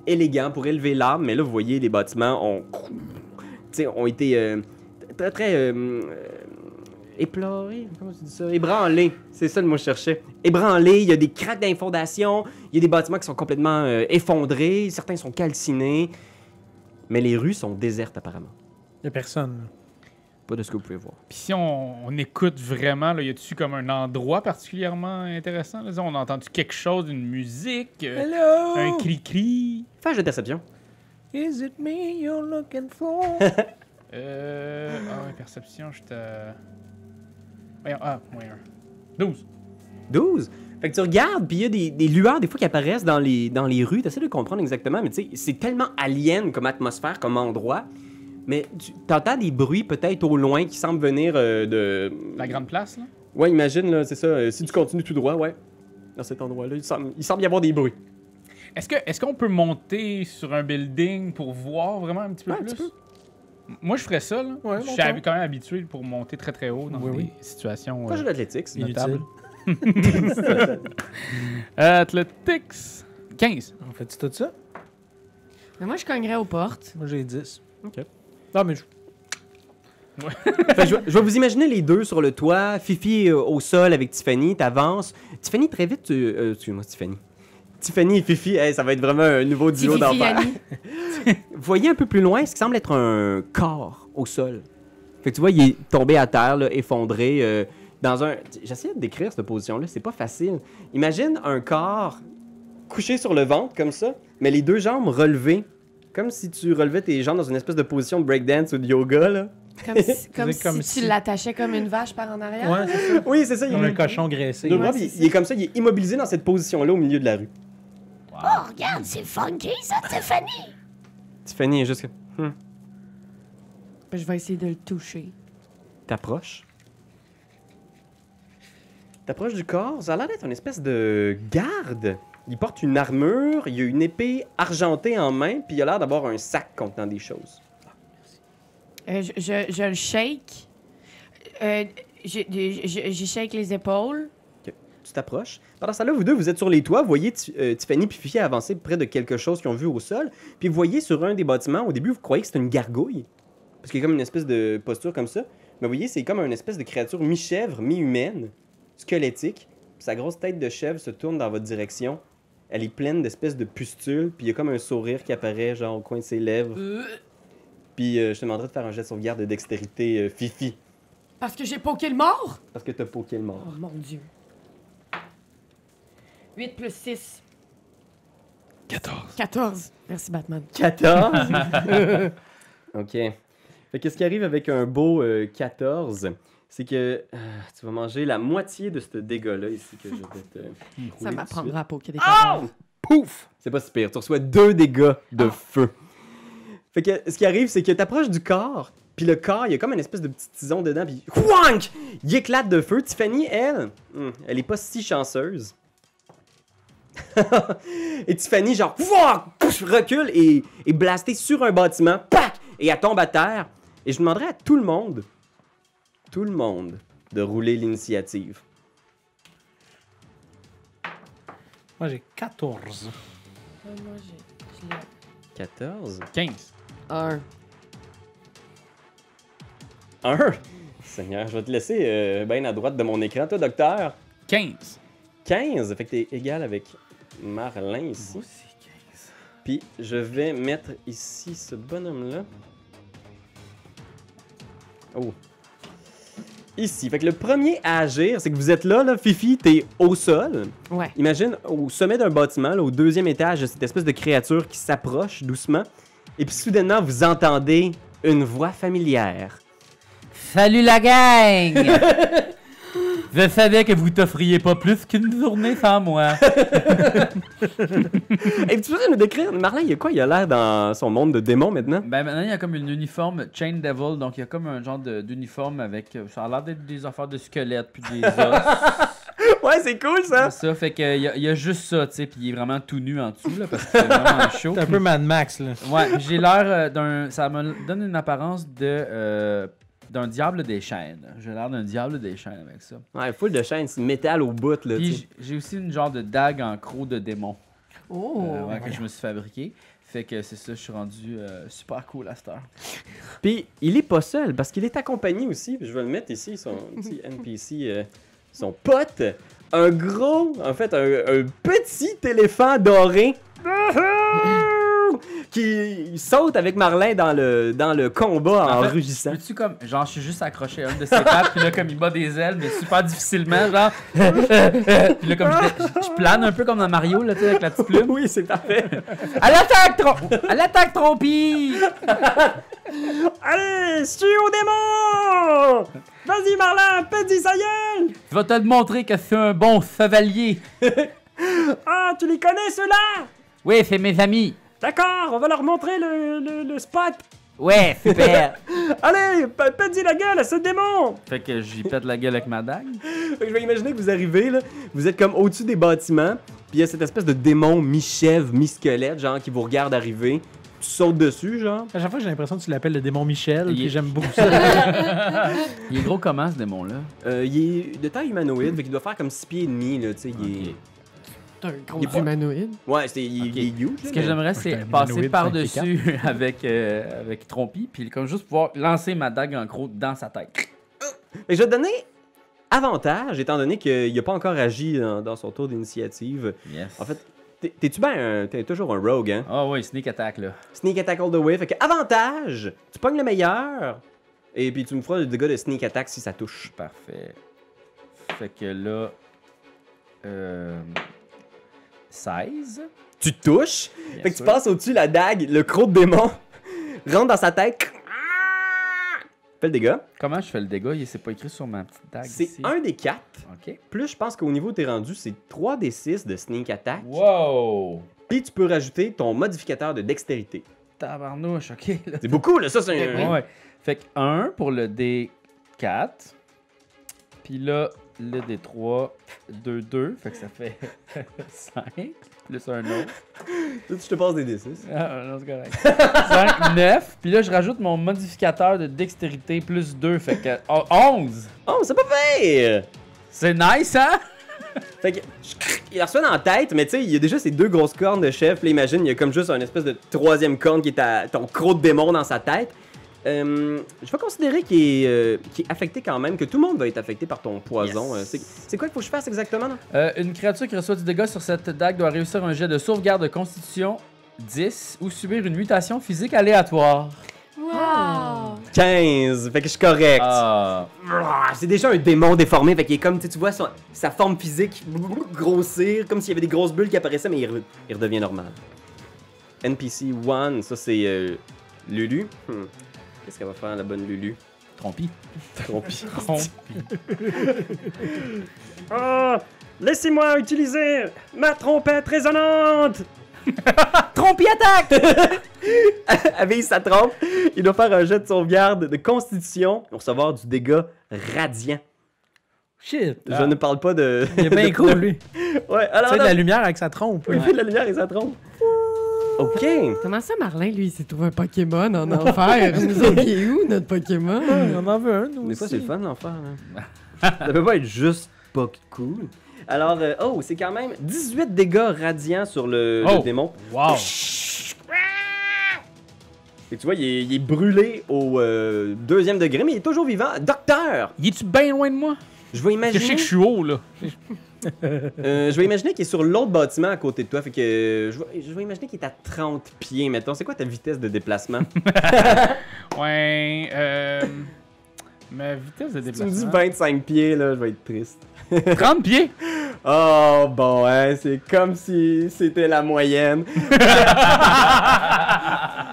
élégant pour élever l'âme, mais là, vous voyez, les bâtiments ont été très, très éplorés. Comment tu dis ça? Ébranlés. C'est ça le mot que je cherchais. Ébranlés, il y a des craques dans les fondations, il y a des bâtiments qui sont complètement effondrés, certains sont calcinés. Mais les rues sont désertes apparemment. Il y a personne. Pas de ce que vous pouvez voir. Puis si on écoute vraiment, là, y a-tu comme un endroit particulièrement intéressant? Là? On a entendu quelque chose, une musique, Hello! un cri-cri. Fais un jeu de perception. Is it me you're looking for? Ah ouais, perception, j'étais... Voyons, moyen 12. 12. Fait que tu regardes, puis il y a des lueurs des fois qui apparaissent dans les rues. Tu essaies de comprendre exactement, mais tu sais, c'est tellement alien comme atmosphère, comme endroit. Mais tu entends des bruits peut-être au loin qui semblent venir de... La grande place, là? Ouais, imagine, là, c'est ça. Si tu continues tout droit, ouais, dans cet endroit-là, il semble y avoir des bruits. Est-ce qu'on peut monter sur un building pour voir vraiment un petit peu Ouais, un plus? petit peu. Moi, je ferais ça, là. Ouais, je suis montant. quand même habitué pour monter très très haut dans Oui, des oui. situations Fais un jeu d'athlétiques. notables. Inutile. Athletics 15. On fait-tu tout ça? Mais moi, je cognerais aux portes. Moi, j'ai 10. OK. Non, mais je... Fait que je vais vous imaginer les deux sur le toit, Fifi au sol avec Tiffany, t'avances. Tiffany, très vite, excuse-moi, Tiffany. Tiffany et Fifi, hey, ça va être vraiment un nouveau duo Fifi, d'enfer. Annie. Vous voyez un peu plus loin ce qui semble être un corps au sol. Fait que tu vois, il est tombé à terre, là, effondré, dans un... J'essaie de décrire cette position-là, c'est pas facile. Imagine un corps couché sur le ventre, comme ça, mais les deux jambes relevées, comme si tu relevais tes jambes dans une espèce de position de breakdance ou de yoga, là. Comme si tu l'attachais comme une vache par en arrière. Ouais, c'est ça. Oui, c'est ça. Comme un cochon graissé. Deux Ouais, bras, c'est puis ça. il est comme ça, il est immobilisé dans cette position-là au milieu de la rue. Oh, regarde, c'est funky, ça, Tiffany. Tiffany est juste que... Je vais essayer de le toucher. T'approches. T'approches du corps, ça a l'air d'être une espèce de garde. Il porte une armure, il a une épée argentée en main, puis il a l'air d'avoir un sac contenant des choses. Je le shake. J'y shake les épaules. Tu t'approches. Pendant ça là, vous deux, vous êtes sur les toits, vous voyez Tiffany puis Fifi avancer près de quelque chose qu'ils ont vu au sol, puis vous voyez sur un des bâtiments, au début, vous croyez que c'est une gargouille, parce qu'il y a comme une espèce de posture comme ça, mais vous voyez, c'est comme une espèce de créature mi-chèvre, mi-humaine, squelettique, puis sa grosse tête de chèvre se tourne dans votre direction. Elle est pleine d'espèces de pustules, puis il y a comme un sourire qui apparaît, genre, au coin de ses lèvres. Puis je te demanderais de faire un jet de sauvegarde de dextérité, Fifi, Parce que j'ai poké le mort? parce que t'as poké le mort. Oh mon Dieu. 8 plus 6. 14. Merci, Batman. 14? OK. Fait que ce qui arrive avec un beau 14, c'est que tu vas manger la moitié de ce dégât-là ici que je vais te rouler Ça tout m'apprendra de à poker des suite. cadavres. Pouf! C'est pas si pire. Tu reçois 2 dégâts de feu. Fait que ce qui arrive, c'est que t'approches du corps, puis le corps, il y a comme une espèce de petit tison dedans, puis wouank! Il éclate de feu. Tiffany, elle est pas si chanceuse. Et Tiffany, genre, wouah, recule et blastée sur un bâtiment, pac! Et elle tombe à terre. Et je demanderais à tout le monde, de rouler l'initiative. Moi, j'ai 14. Moi, je l'ai. 14. 15. 1. 1. Seigneur, je vais te laisser bien à droite de mon écran. Toi, docteur, 15. 15. Fait que t'es égal avec Marlin ici. Puis je vais mettre ici ce bonhomme-là. Oh. Ici. Fait que le premier à agir, c'est que vous êtes là, Fifi, t'es au sol. Ouais. Imagine au sommet d'un bâtiment, là, au 2e étage, de cette espèce de créature qui s'approche doucement. Et puis soudainement, vous entendez une voix familière. Salut la gang! Je savais que vous t'offriez pas plus qu'une journée sans moi. Et tu pourrais nous décrire, Marlin, il y a quoi? Il a l'air dans son monde de démons maintenant? Ben maintenant, il y a comme une uniforme Chain Devil, donc il y a comme un genre d'uniforme avec... Ça a l'air d'être des affaires de squelettes puis des os. Ouais, c'est cool ça! C'est ça, fait que il y a juste ça, tu sais, puis il est vraiment tout nu en dessous, là, parce que c'est vraiment chaud. C'est un peu Mad Max, là. Ouais, j'ai l'air d'un... Ça me donne une apparence de... d'un diable des chaînes. J'ai l'air d'un diable des chaînes avec ça. Ouais, full de chaînes, c'est métal au bout, là, tu sais. Puis j'ai aussi une genre de dague en croc de démon Oh. que je me suis fabriqué. Fait que c'est ça, je suis rendu super cool à cette heure. Puis il est pas seul, parce qu'il est accompagné aussi, puis je vais le mettre ici, son petit NPC, son pote, un gros, en fait, un petit éléphant doré qui saute avec Marlin dans le combat en fait, rugissant. Peux-tu comme, genre, je suis juste accroché à une de ses pattes, puis là, comme il bat des ailes, mais super difficilement, genre. Puis là, comme je plane un peu comme dans Mario, là, tu sais, avec la petite plume. Oui, c'est parfait. À l'attaque, Trompi! Allez, suis au démon! Vas-y, Marlin, petit sa gueule! Je vais te montrer que c'est un bon chevalier. Ah, tu les connais, ceux-là? Oui, c'est mes amis. D'accord, on va leur montrer le spot. Ouais, super. Allez, pète-y la gueule à ce démon! Fait que j'y pète la gueule avec ma dague. Fait que je vais imaginer que vous arrivez, là, vous êtes comme au-dessus des bâtiments, puis il y a cette espèce de démon mi-chèvre, mi-squelette, genre, qui vous regarde arriver. Tu sautes dessus, genre. À chaque fois, j'ai l'impression que tu l'appelles le démon Michel, Il puis est- j'aime beaucoup ça. Il est gros comment, ce démon-là? Il est de taille humanoïde, fait qu'il doit faire comme 6 pieds et demi, là, tu sais, il est... C'est un gros Il est pas- humanoïde. Ouais, il est huge, Ce là, que mais- j'aimerais, j'étais c'est un passer humanoïde par-dessus avec Trompi, puis comme juste pouvoir lancer ma dague en croc dans sa tête. Fait que je vais te donner avantage, étant donné qu'il n'a pas encore agi dans son tour d'initiative. Yes. En fait, T'es-tu bien t'es toujours un rogue, hein? Ah oui, sneak attack, là. Sneak attack all the way. Fait que avantage, tu pognes le meilleur. Et puis tu me feras le dégât de sneak attack si ça touche. Parfait. Fait que là... 16. Tu touches. Bien Fait que tu sûr. passes au-dessus la dague, le croc de démon rentre dans sa tête. Fais le dégât. Comment je fais le dégât? C'est pas écrit sur ma petite tag C'est ici. 1 des 4. OK. Plus je pense qu'au niveau où t'es rendu, c'est 3 des 6 de sneak attack. Wow! Puis tu peux rajouter ton modificateur de dextérité. Tabarnouche, OK. Là. C'est beaucoup, là, ça c'est Eh oui. un... Ouais. Fait que 1 pour le D4. Puis là, le D3, 2. Fait que ça fait 5. Plus un autre. Là, tu te passes des D6. Ah, non, c'est correct. 5, 9. Puis là, je rajoute mon modificateur de dextérité plus 2. Fait que 11. Oh, c'est pas pire! C'est nice, hein? Fait que, il reçoit dans la tête, mais tu sais, il y a déjà ces 2 grosses cornes de chef. Puis là, imagine, il y a comme juste une espèce de 3e corne qui est ton croc de démon dans sa tête. Je vais considérer qu'il est affecté quand même, que tout le monde va être affecté par ton poison. Yes. C'est quoi qu'il faut que je fasse exactement? Là? Une créature qui reçoit du dégât sur cette dague doit réussir un jet de sauvegarde de constitution 10 ou subir une mutation physique aléatoire. Wow! 15, fait que je suis correct. Ah. C'est déjà un démon déformé, fait qu'il est comme, tu vois, sa forme physique grossir, comme s'il y avait des grosses bulles qui apparaissaient, mais il redevient normal. NPC 1, ça c'est Lulu. Qu'est-ce qu'elle va faire, la bonne Lulu? Trompi. Trompi. Oh, laissez-moi utiliser ma trompette résonante. Trompi attaque! Avise sa trompe. Il doit faire un jet de sauvegarde de constitution pour recevoir du dégât radiant. Shit. Je ne parle pas de... Il est bien cool, lui. Ouais, Tu alors... sais, de la lumière avec sa trompe. Il fait de la lumière et sa trompe. Ok. Comment ça, Marlin, lui, il s'est trouvé un Pokémon en enfer? Nous autres, il est où, notre Pokémon? On en veut un, nous Des fois, aussi. c'est le fun d'en faire. Ça peut pas être juste pas cool. Alors, c'est quand même 18 dégâts radiants sur le démon. Wow! Et tu vois, il est brûlé au 2e degré, mais il est toujours vivant. Docteur! Il est-tu bien loin de moi? Je vais Parce que je sais imaginer... que je suis haut, là. je vais imaginer qu'il est sur l'autre bâtiment à côté de toi. Fait que je vais imaginer qu'il est à 30 pieds, mettons. C'est quoi ta vitesse de déplacement? Ouais, ma vitesse de Tu me dis déplacement. 25 pieds, là, je vais être triste. 30 pieds? Oh, bon, hein, c'est comme si c'était la moyenne.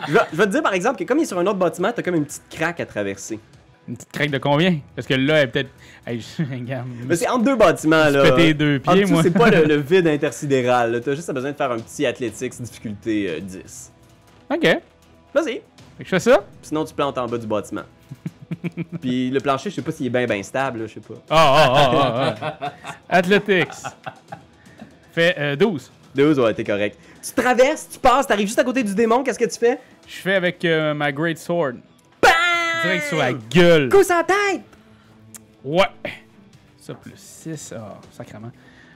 je vais te dire, par exemple, que comme il est sur un autre bâtiment, t'as comme une petite craque à traverser. Une petite craque de combien? Parce que là, elle est peut-être. Hey, regarde. Mais c'est entre 2 bâtiments, là. Péter les 2 En pieds, dessous, moi. c'est pas le vide intersidéral, là. T'as juste besoin de faire un petit athletics difficulté 10. Ok. Fait Vas-y. que je fais ça? Sinon, tu plantes en bas du bâtiment. Puis le plancher, je sais pas s'il est bien stable, là, je sais pas. Ah. Athletics. Fait 12. 12, ouais, t'es correct. Tu traverses, tu passes, t'arrives juste à côté du démon, qu'est-ce que tu fais? Je fais avec ma Great Sword. Direct sur la gueule. Coup sans tête! Ouais. Ça plus 6. Ah, sacrément.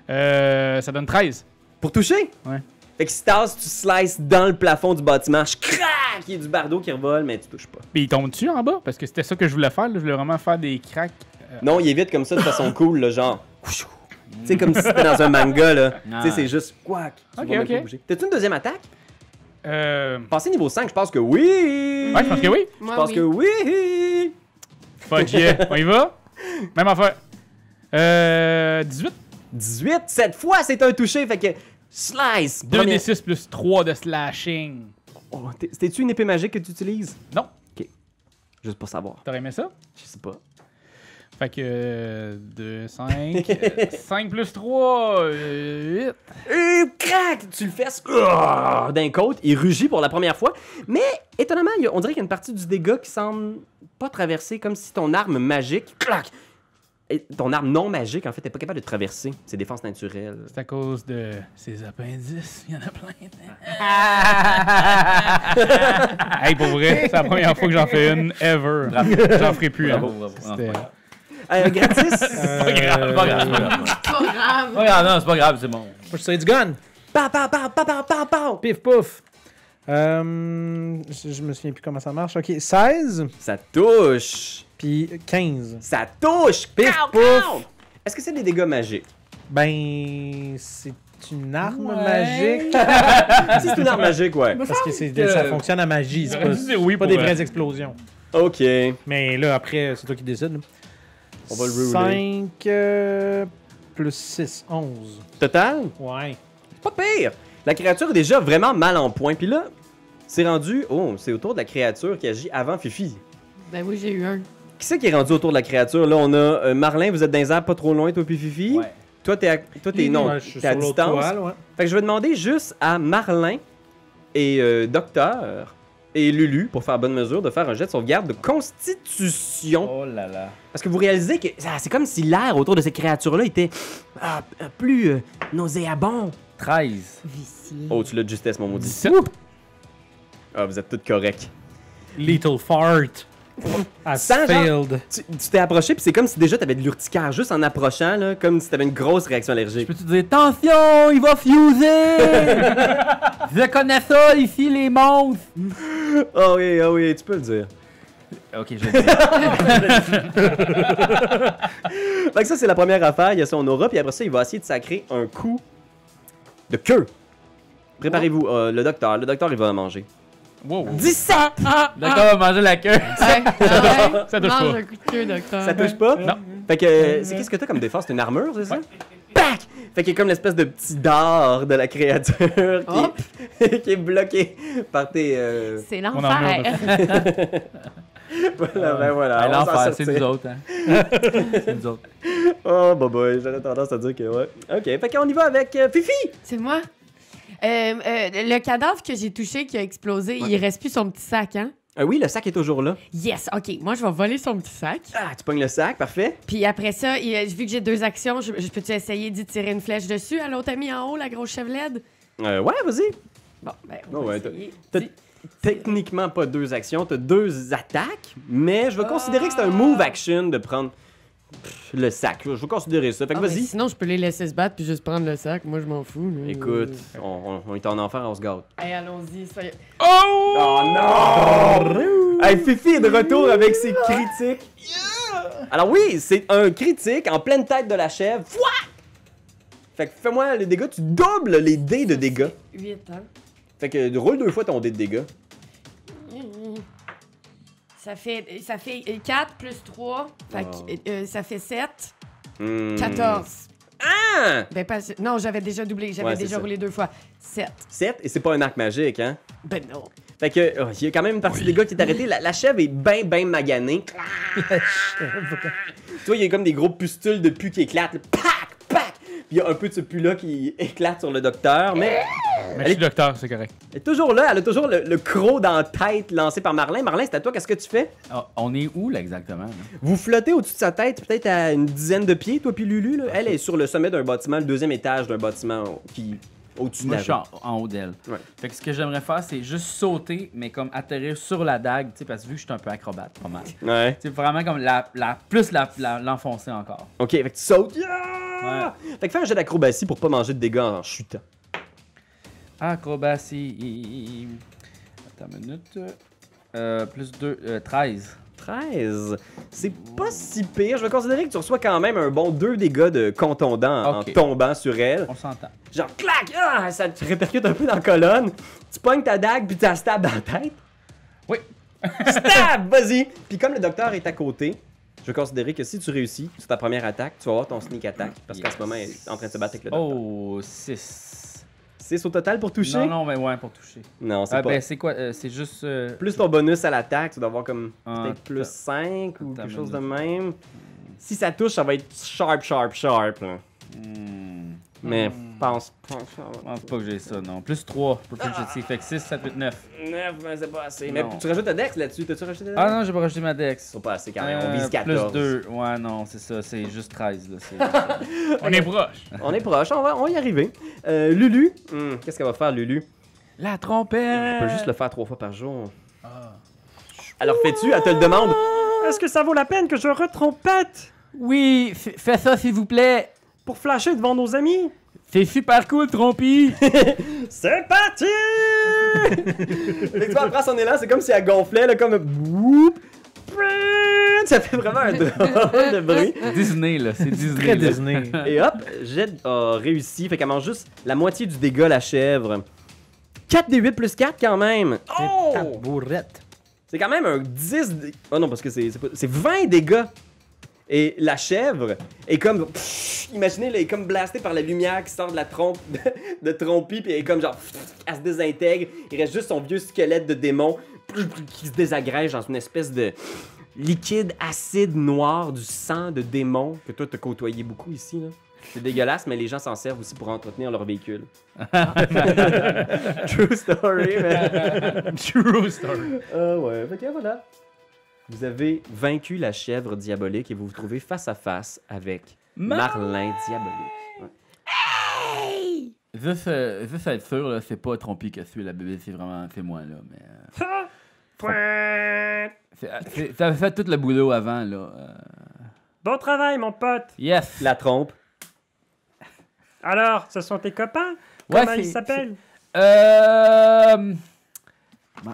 Ça donne 13. Pour toucher? Ouais. Fait que si tasses, tu slices dans le plafond du bâtiment, je craque! Il y a du bardeau qui revole, mais tu touches pas. Puis il tombe dessus en bas? Parce que c'était ça que je voulais faire. Là. Je voulais vraiment faire des cracks. Non, il évite comme ça de façon cool, là, genre. Tu sais, comme si c'était dans un manga, là. Tu sais, c'est juste quack. Tu Ok, vas même ok. pas bouger. T'as-tu une deuxième attaque? Ouais, Passer niveau 5, je pense que oui! je pense que oui. Je pense que oui! Fuck yeah. On y va? Même affaire. 18. 18, cette fois, c'est un touché, fait que slice! 2d6 plus 3 de slashing. Oh, c'était-tu une épée magique que tu utilises? Non. Ok. Juste pour savoir. T'aurais aimé ça? Je sais pas. Fait que 2, 5. 5 plus 3, 8. Crac! Tu le fais d'un côte, il rugit pour la première fois. Mais étonnamment, on dirait qu'il y a une partie du dégât qui semble pas traverser, comme si ton arme magique, clac! Et ton arme non magique, en fait, n'est pas capable de traverser. C'est défense naturelle. C'est à cause de ces appendices. Il y en a plein. Hey, pour vrai, c'est la première fois que j'en fais une ever. J'en ferai plus. Hein. C'était- Gratis! Pas grave, pas grave, pas grave. Pas grave. Pas grave, non, c'est pas grave, c'est bon. Faut que je tire du gun. Pow, pow, pow, pow, pow, pow, pow. Pif, pouf. Je me souviens plus comment ça marche. Ok, 16, Ça touche! puis 15. Ça touche! Pif, Pow, pouf. pow. Est-ce que c'est des dégâts magiques? Ben, c'est C'est une arme Ouais. magique. Si c'est une arme magique, ouais. Parce que ça fonctionne à magie, c'est J'aurais pas, dû dire oui pas pour des vrai. vraies explosions. Ok. Mais là, après, c'est toi qui décides. là. On va le rouler. 5 plus 6, 11. Total? Ouais. Pas pire! La créature est déjà vraiment mal en point. Puis là, c'est rendu... Oh, c'est autour de la créature qui agit avant Fifi. Ben oui, j'ai eu un. Qui c'est qui est rendu autour de la créature? Là, on a Marlin, vous êtes dans les airs pas trop loin, toi puis Fifi. Ouais. Toi, t'es non, Ouais, je suis t'es à sur l'autre distance. toile, ouais. Fait que je vais demander juste à Marlin et Docteur et Lulu, pour faire bonne mesure, de faire un jet de sauvegarde de constitution. Oh là là. Parce que vous réalisez que c'est comme si l'air autour de ces créatures-là était plus nauséabond. 13. Vicié. Oh, tu l'as de justesse, mon maudit. 17. Ah, vous êtes toutes corrects. Little fart. Has Sans genre- failed. Tu t'es approché, puis c'est comme si déjà t'avais de l'urticaire juste en approchant, là, comme si t'avais une grosse réaction allergique. Peux-tu dire, attention, il va fuser! Je connais ça ici, les monstres! Oh oui, tu peux le dire. Ok, je vais le dire. Fait que ça, c'est la première affaire. Il y a son aura, puis après ça, il va essayer de sacrer un coup de queue. Préparez-vous, le docteur, il va en manger. Wow. 17! D'accord, on va manger la queue. Ça touche Mange pas. un coup de queue, docteur. Ça touche pas? Non. Fait que, c'est qu'est-ce que t'as comme défense? C'est une armure, c'est ça? Pac! Fait qu'il y a comme l'espèce de petit dard de la créature Hop. qui est bloqué par tes... C'est Mon l'enfer. armure Voilà, ben voilà. Ah, on va s'en l'enfer, c'est sortir. nous autres. Hein. C'est nous autres. Oh, bah, j'aurais tendance à dire que ouais. Ok, fait qu'on y va avec Fifi! C'est moi. Le cadavre que j'ai touché qui a explosé, il reste plus son petit sac, hein? Oui, le sac est toujours là. Yes, OK. Moi, je vais voler son petit sac. Ah, tu pognes le sac, parfait. Puis après ça, vu que j'ai 2 actions, je peux-tu essayer d'y tirer une flèche dessus à l'autre ami en haut, la grosse chevelette? Ouais, vas-y. Bon, ben, Oh, on va ouais, essayer. T'as techniquement pas 2 actions, t'as 2 attaques, mais je vais considérer que c'est un move action de prendre le sac. Je vais considérer ça. Fait que Ah, ben, vas-y. sinon, je peux les laisser se battre puis juste prendre le sac. Moi, je m'en fous. là. Écoute, on est en enfer, on se gâte. Hey, allons-y. Soyez... Oh non! Hey, Fifi est de retour avec ses critiques. Alors oui, c'est un critique en pleine tête de la chèvre. Fouah! Fait que fais-moi les dégâts, tu doubles les dés de dégâts. 8, hein? Fait que roule 2 fois ton dé de dégâts. Ça fait 4 plus 3. Fait que, ça fait 7. Hmm. 14. Ah! Ben, pas... Non, j'avais déjà doublé. J'avais Ouais, c'est déjà ça. roulé 2 fois. 7. 7, et c'est pas un arc magique, hein? Ben non. Fait que, il y a quand même une partie des gars qui est arrêtée. La chèvre est ben maganée. Tu vois, il y a comme des gros pustules de pu qui éclatent. Là. Pac! Pac! Puis il y a un peu de ce pu-là qui éclate sur le docteur. Mais Mais je suis docteur, c'est correct. elle est toujours là. Elle a toujours le croc dans la tête lancé par Marlin. Marlin, c'est à toi. Qu'est-ce que tu fais? Ah, on est où, là, exactement? Là? Vous flottez au-dessus de sa tête, peut-être à une dizaine de pieds, toi puis Lulu. Là. Elle est sur le sommet d'un bâtiment, le 2e étage d'un bâtiment qui au-dessus de Moi, la je suis rue. en haut d'elle. Ouais. Fait que ce que j'aimerais faire, c'est juste sauter, mais comme atterrir sur la dague, tu sais, parce que vu que je suis un peu acrobate, pas mal. Ouais. C'est vraiment comme l'enfoncer encore. Ok, fait que tu sautes. Yeah! Fait que fais un jet d'acrobatie pour pas manger de dégâts en chutant. Acrobatie. Attends une minute. Plus 2, 13. 13. C'est pas si pire. Je vais considérer que tu reçois quand même un bon 2 dégâts de contondant Ok. en tombant sur elle. On s'entend. Genre, clac! Ah, ça te répercute un peu dans la colonne. Tu pognes ta dague puis tu la stabs dans la tête. Oui. Stab! Vas-y! Puis comme le docteur est à côté, je vais considérer que si tu réussis sur ta première attaque, tu vas avoir ton sneak attack. Parce qu'en ce moment, elle est en train de se battre avec le docteur. Oh, 6. 6 au total pour toucher? Non, mais ouais, pour toucher. Non, c'est Ah, pas. ben, c'est quoi? C'est juste. Plus ton bonus à l'attaque, tu dois avoir comme Ah, peut-être plus 5 ou attends quelque une chose de même. Si ça touche, ça va être sharp. Là. Mais pense. Je pense pas que j'ai ça, non. Plus 3 pour proficiency. Fait que 6, 7, 8, 9. 9, mais c'est pas assez. Non. Mais tu rajoutes un dex là-dessus. T'as-tu rajouté un dex? Ah non, j'ai pas rajouté ma dex. C'est pas assez quand même. On vise 14. Plus 2. Ouais, non, c'est ça. C'est juste 13. Là. C'est- On est proche. On est proche, on va y arriver. Lulu, qu'est-ce qu'elle va faire, Lulu? La Elle trompette! peut juste le faire 3 fois par jour. Alors fais-tu, elle te le demande. Est-ce que ça vaut la peine que je retrompette Oui, fais ça s'il vous plaît. Pour flasher devant nos amis? C'est super cool, Trompi. C'est parti! Fait que tu vois, elle prend son élan, c'est comme si elle gonflait, là, comme. Whoop! ça fait vraiment un drôle de bruit. Disney, là. C'est Disney. Très là. Disney. Et hop, Jed a réussi. Fait qu'elle mange juste la moitié du dégât, la chèvre. 4 des 8 plus 4 quand même. Oh! Tabourette. C'est quand même un 10... Oh non, parce que c'est 20 dégâts. Et la chèvre est comme... imaginez, elle est comme blastée par la lumière qui sort de la trompe de Trompy, puis elle est comme genre... elle se désintègre. Il reste juste son vieux squelette de démon qui se désagrège dans une espèce de liquide acide noir du sang de démon que toi t'as côtoyé beaucoup ici, là. C'est dégueulasse, mais les gens s'en servent aussi pour entretenir leur véhicule. True story, man. True story. Ouais, fait que voilà. Vous avez vaincu la chèvre diabolique et vous vous trouvez face à face avec Marlin diabolique. Ouais. Hey! Juste être sûr, là, c'est pas Trompy qui a tué la bébé, c'est vraiment... C'est moi, là, mais... ça fait tout le boulot avant, là. Bon travail, mon pote. Yes! La trompe. Alors, ce sont tes copains? Ouais, Comment ils s'appellent?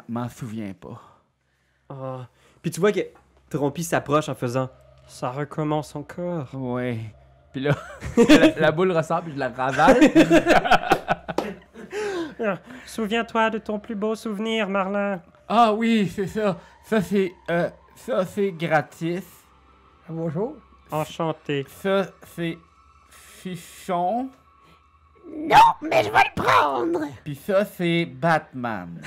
M'en souviens pas. Oh. Puis tu vois que Trompy s'approche en faisant « Ça recommence encore. » Ouais. Puis là, la boule ressort, puis je la ravale. Souviens-toi de ton plus beau souvenir, Marlin. Ah oui, c'est ça. Ça, c'est gratis. Bonjour. Enchanté. Ça, c'est fichon. Non, mais je vais le prendre. Puis ça, c'est Batman.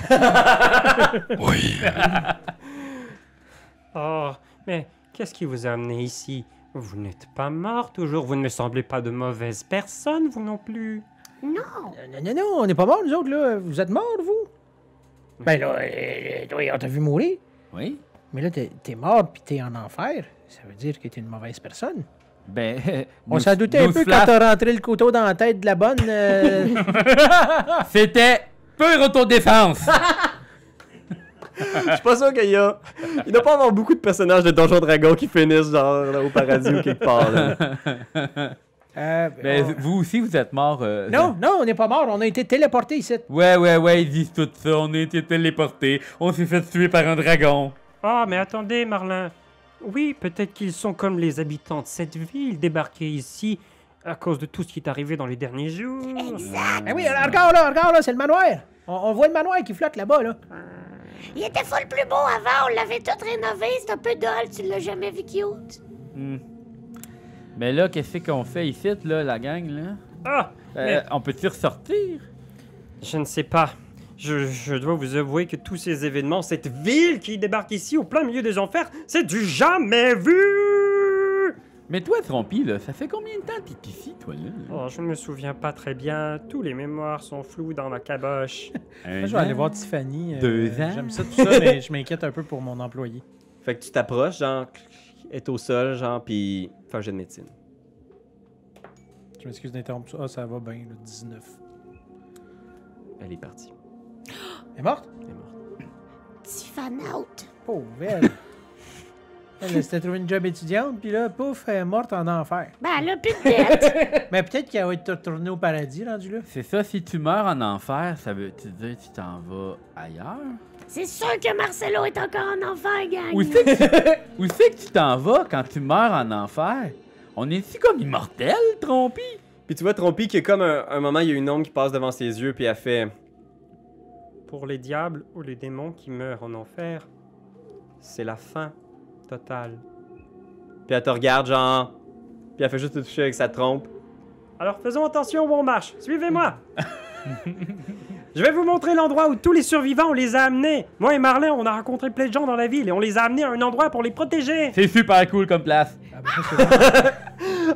Oh, mais qu'est-ce qui vous a amené ici? Vous n'êtes pas mort toujours, vous ne me semblez pas de mauvaise personne, vous non plus. Non. Non, on n'est pas morts, nous autres, là. Vous êtes morts, vous? Ben là, toi, on t'a vu mourir. Oui? Mais là, t'es mort puis t'es en enfer. Ça veut dire que t'es une mauvaise personne. Ben, On s'en doutait un peu quand t'as rentré le couteau dans la tête de la bonne. C'était pure autodéfense. Je suis pas sûr qu'il y a... Il doit pas avoir beaucoup de personnages de Donjons Dragons qui finissent genre là, au paradis ou quelque part. Là. Ben, vous aussi, vous êtes mort. Non, on n'est pas mort. On a été téléportés ici. Ouais, ils disent tout ça. On a été téléportés. On s'est fait tuer par un dragon. Oh, mais attendez, Marlin. Oui, peut-être qu'ils sont comme les habitants de cette ville, débarqués ici à cause de tout ce qui est arrivé dans les derniers jours. Exact. Ah oui, regarde là, c'est le manoir. On voit le manoir qui flotte là-bas, là. Il était full plus beau avant, on l'avait tout rénové, c'est un peu dull, tu l'as jamais vu cute. Mais là, qu'est-ce qu'on fait ici, là, la gang, là? Ah, mais On peut-tu ressortir? je ne sais pas. Je dois vous avouer que tous ces événements, cette ville qui débarque ici au plein milieu des enfers, c'est du jamais vu! Mais toi, Trompy, là, ça fait combien de temps que t'es ici, toi, là? Oh, je ne me souviens pas très bien. Tous les mémoires sont floues dans ma caboche. Moi, je vais aller voir Tiffany. 2 ans. J'aime ça tout ça, mais je m'inquiète un peu pour mon employé. Fait que tu t'approches, genre, est au sol, genre, puis fais un jet de médecine. Je m'excuse d'interrompre ça. Ah, ça va bien, le 19. Elle est partie. Elle est morte? Elle est morte. Tiffany out. Pauvre elle. Elle s'était trouvé une job étudiante, puis là, pouf, elle est morte en enfer. Ben, elle a plus de dette. Mais peut-être qu'elle va être retournée au paradis, rendu là. C'est ça, si tu meurs en enfer, ça veut dire que tu t'en vas ailleurs? C'est sûr que Marcelo est encore en enfer, gang. Où c'est que tu t'en vas quand tu meurs en enfer? On est-tu comme immortel, Trompy? Puis tu vois Trompy qui est comme un moment, il y a une ombre qui passe devant ses yeux, puis elle fait... Pour les diables ou les démons qui meurent en enfer, c'est la fin totale. Puis elle te regarde, genre... Puis elle fait juste te toucher avec sa trompe. Alors faisons attention où on marche. Suivez-moi. Je vais vous montrer l'endroit où tous les survivants, on les a amenés. Moi et Marlin, on a rencontré plein de gens dans la ville et on les a amenés à un endroit pour les protéger. C'est super cool comme place.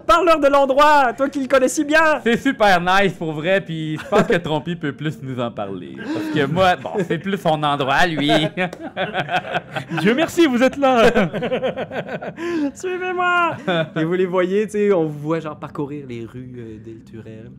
Parle-leur de l'endroit, toi qui le connais si bien. C'est super nice pour vrai, puis je pense que Trompy peut plus nous en parler. Parce que moi, bon, c'est plus son endroit, lui. Dieu merci, vous êtes là. Suivez-moi. Et vous les voyez, tu sais, on vous voit genre parcourir les rues d'El Turel.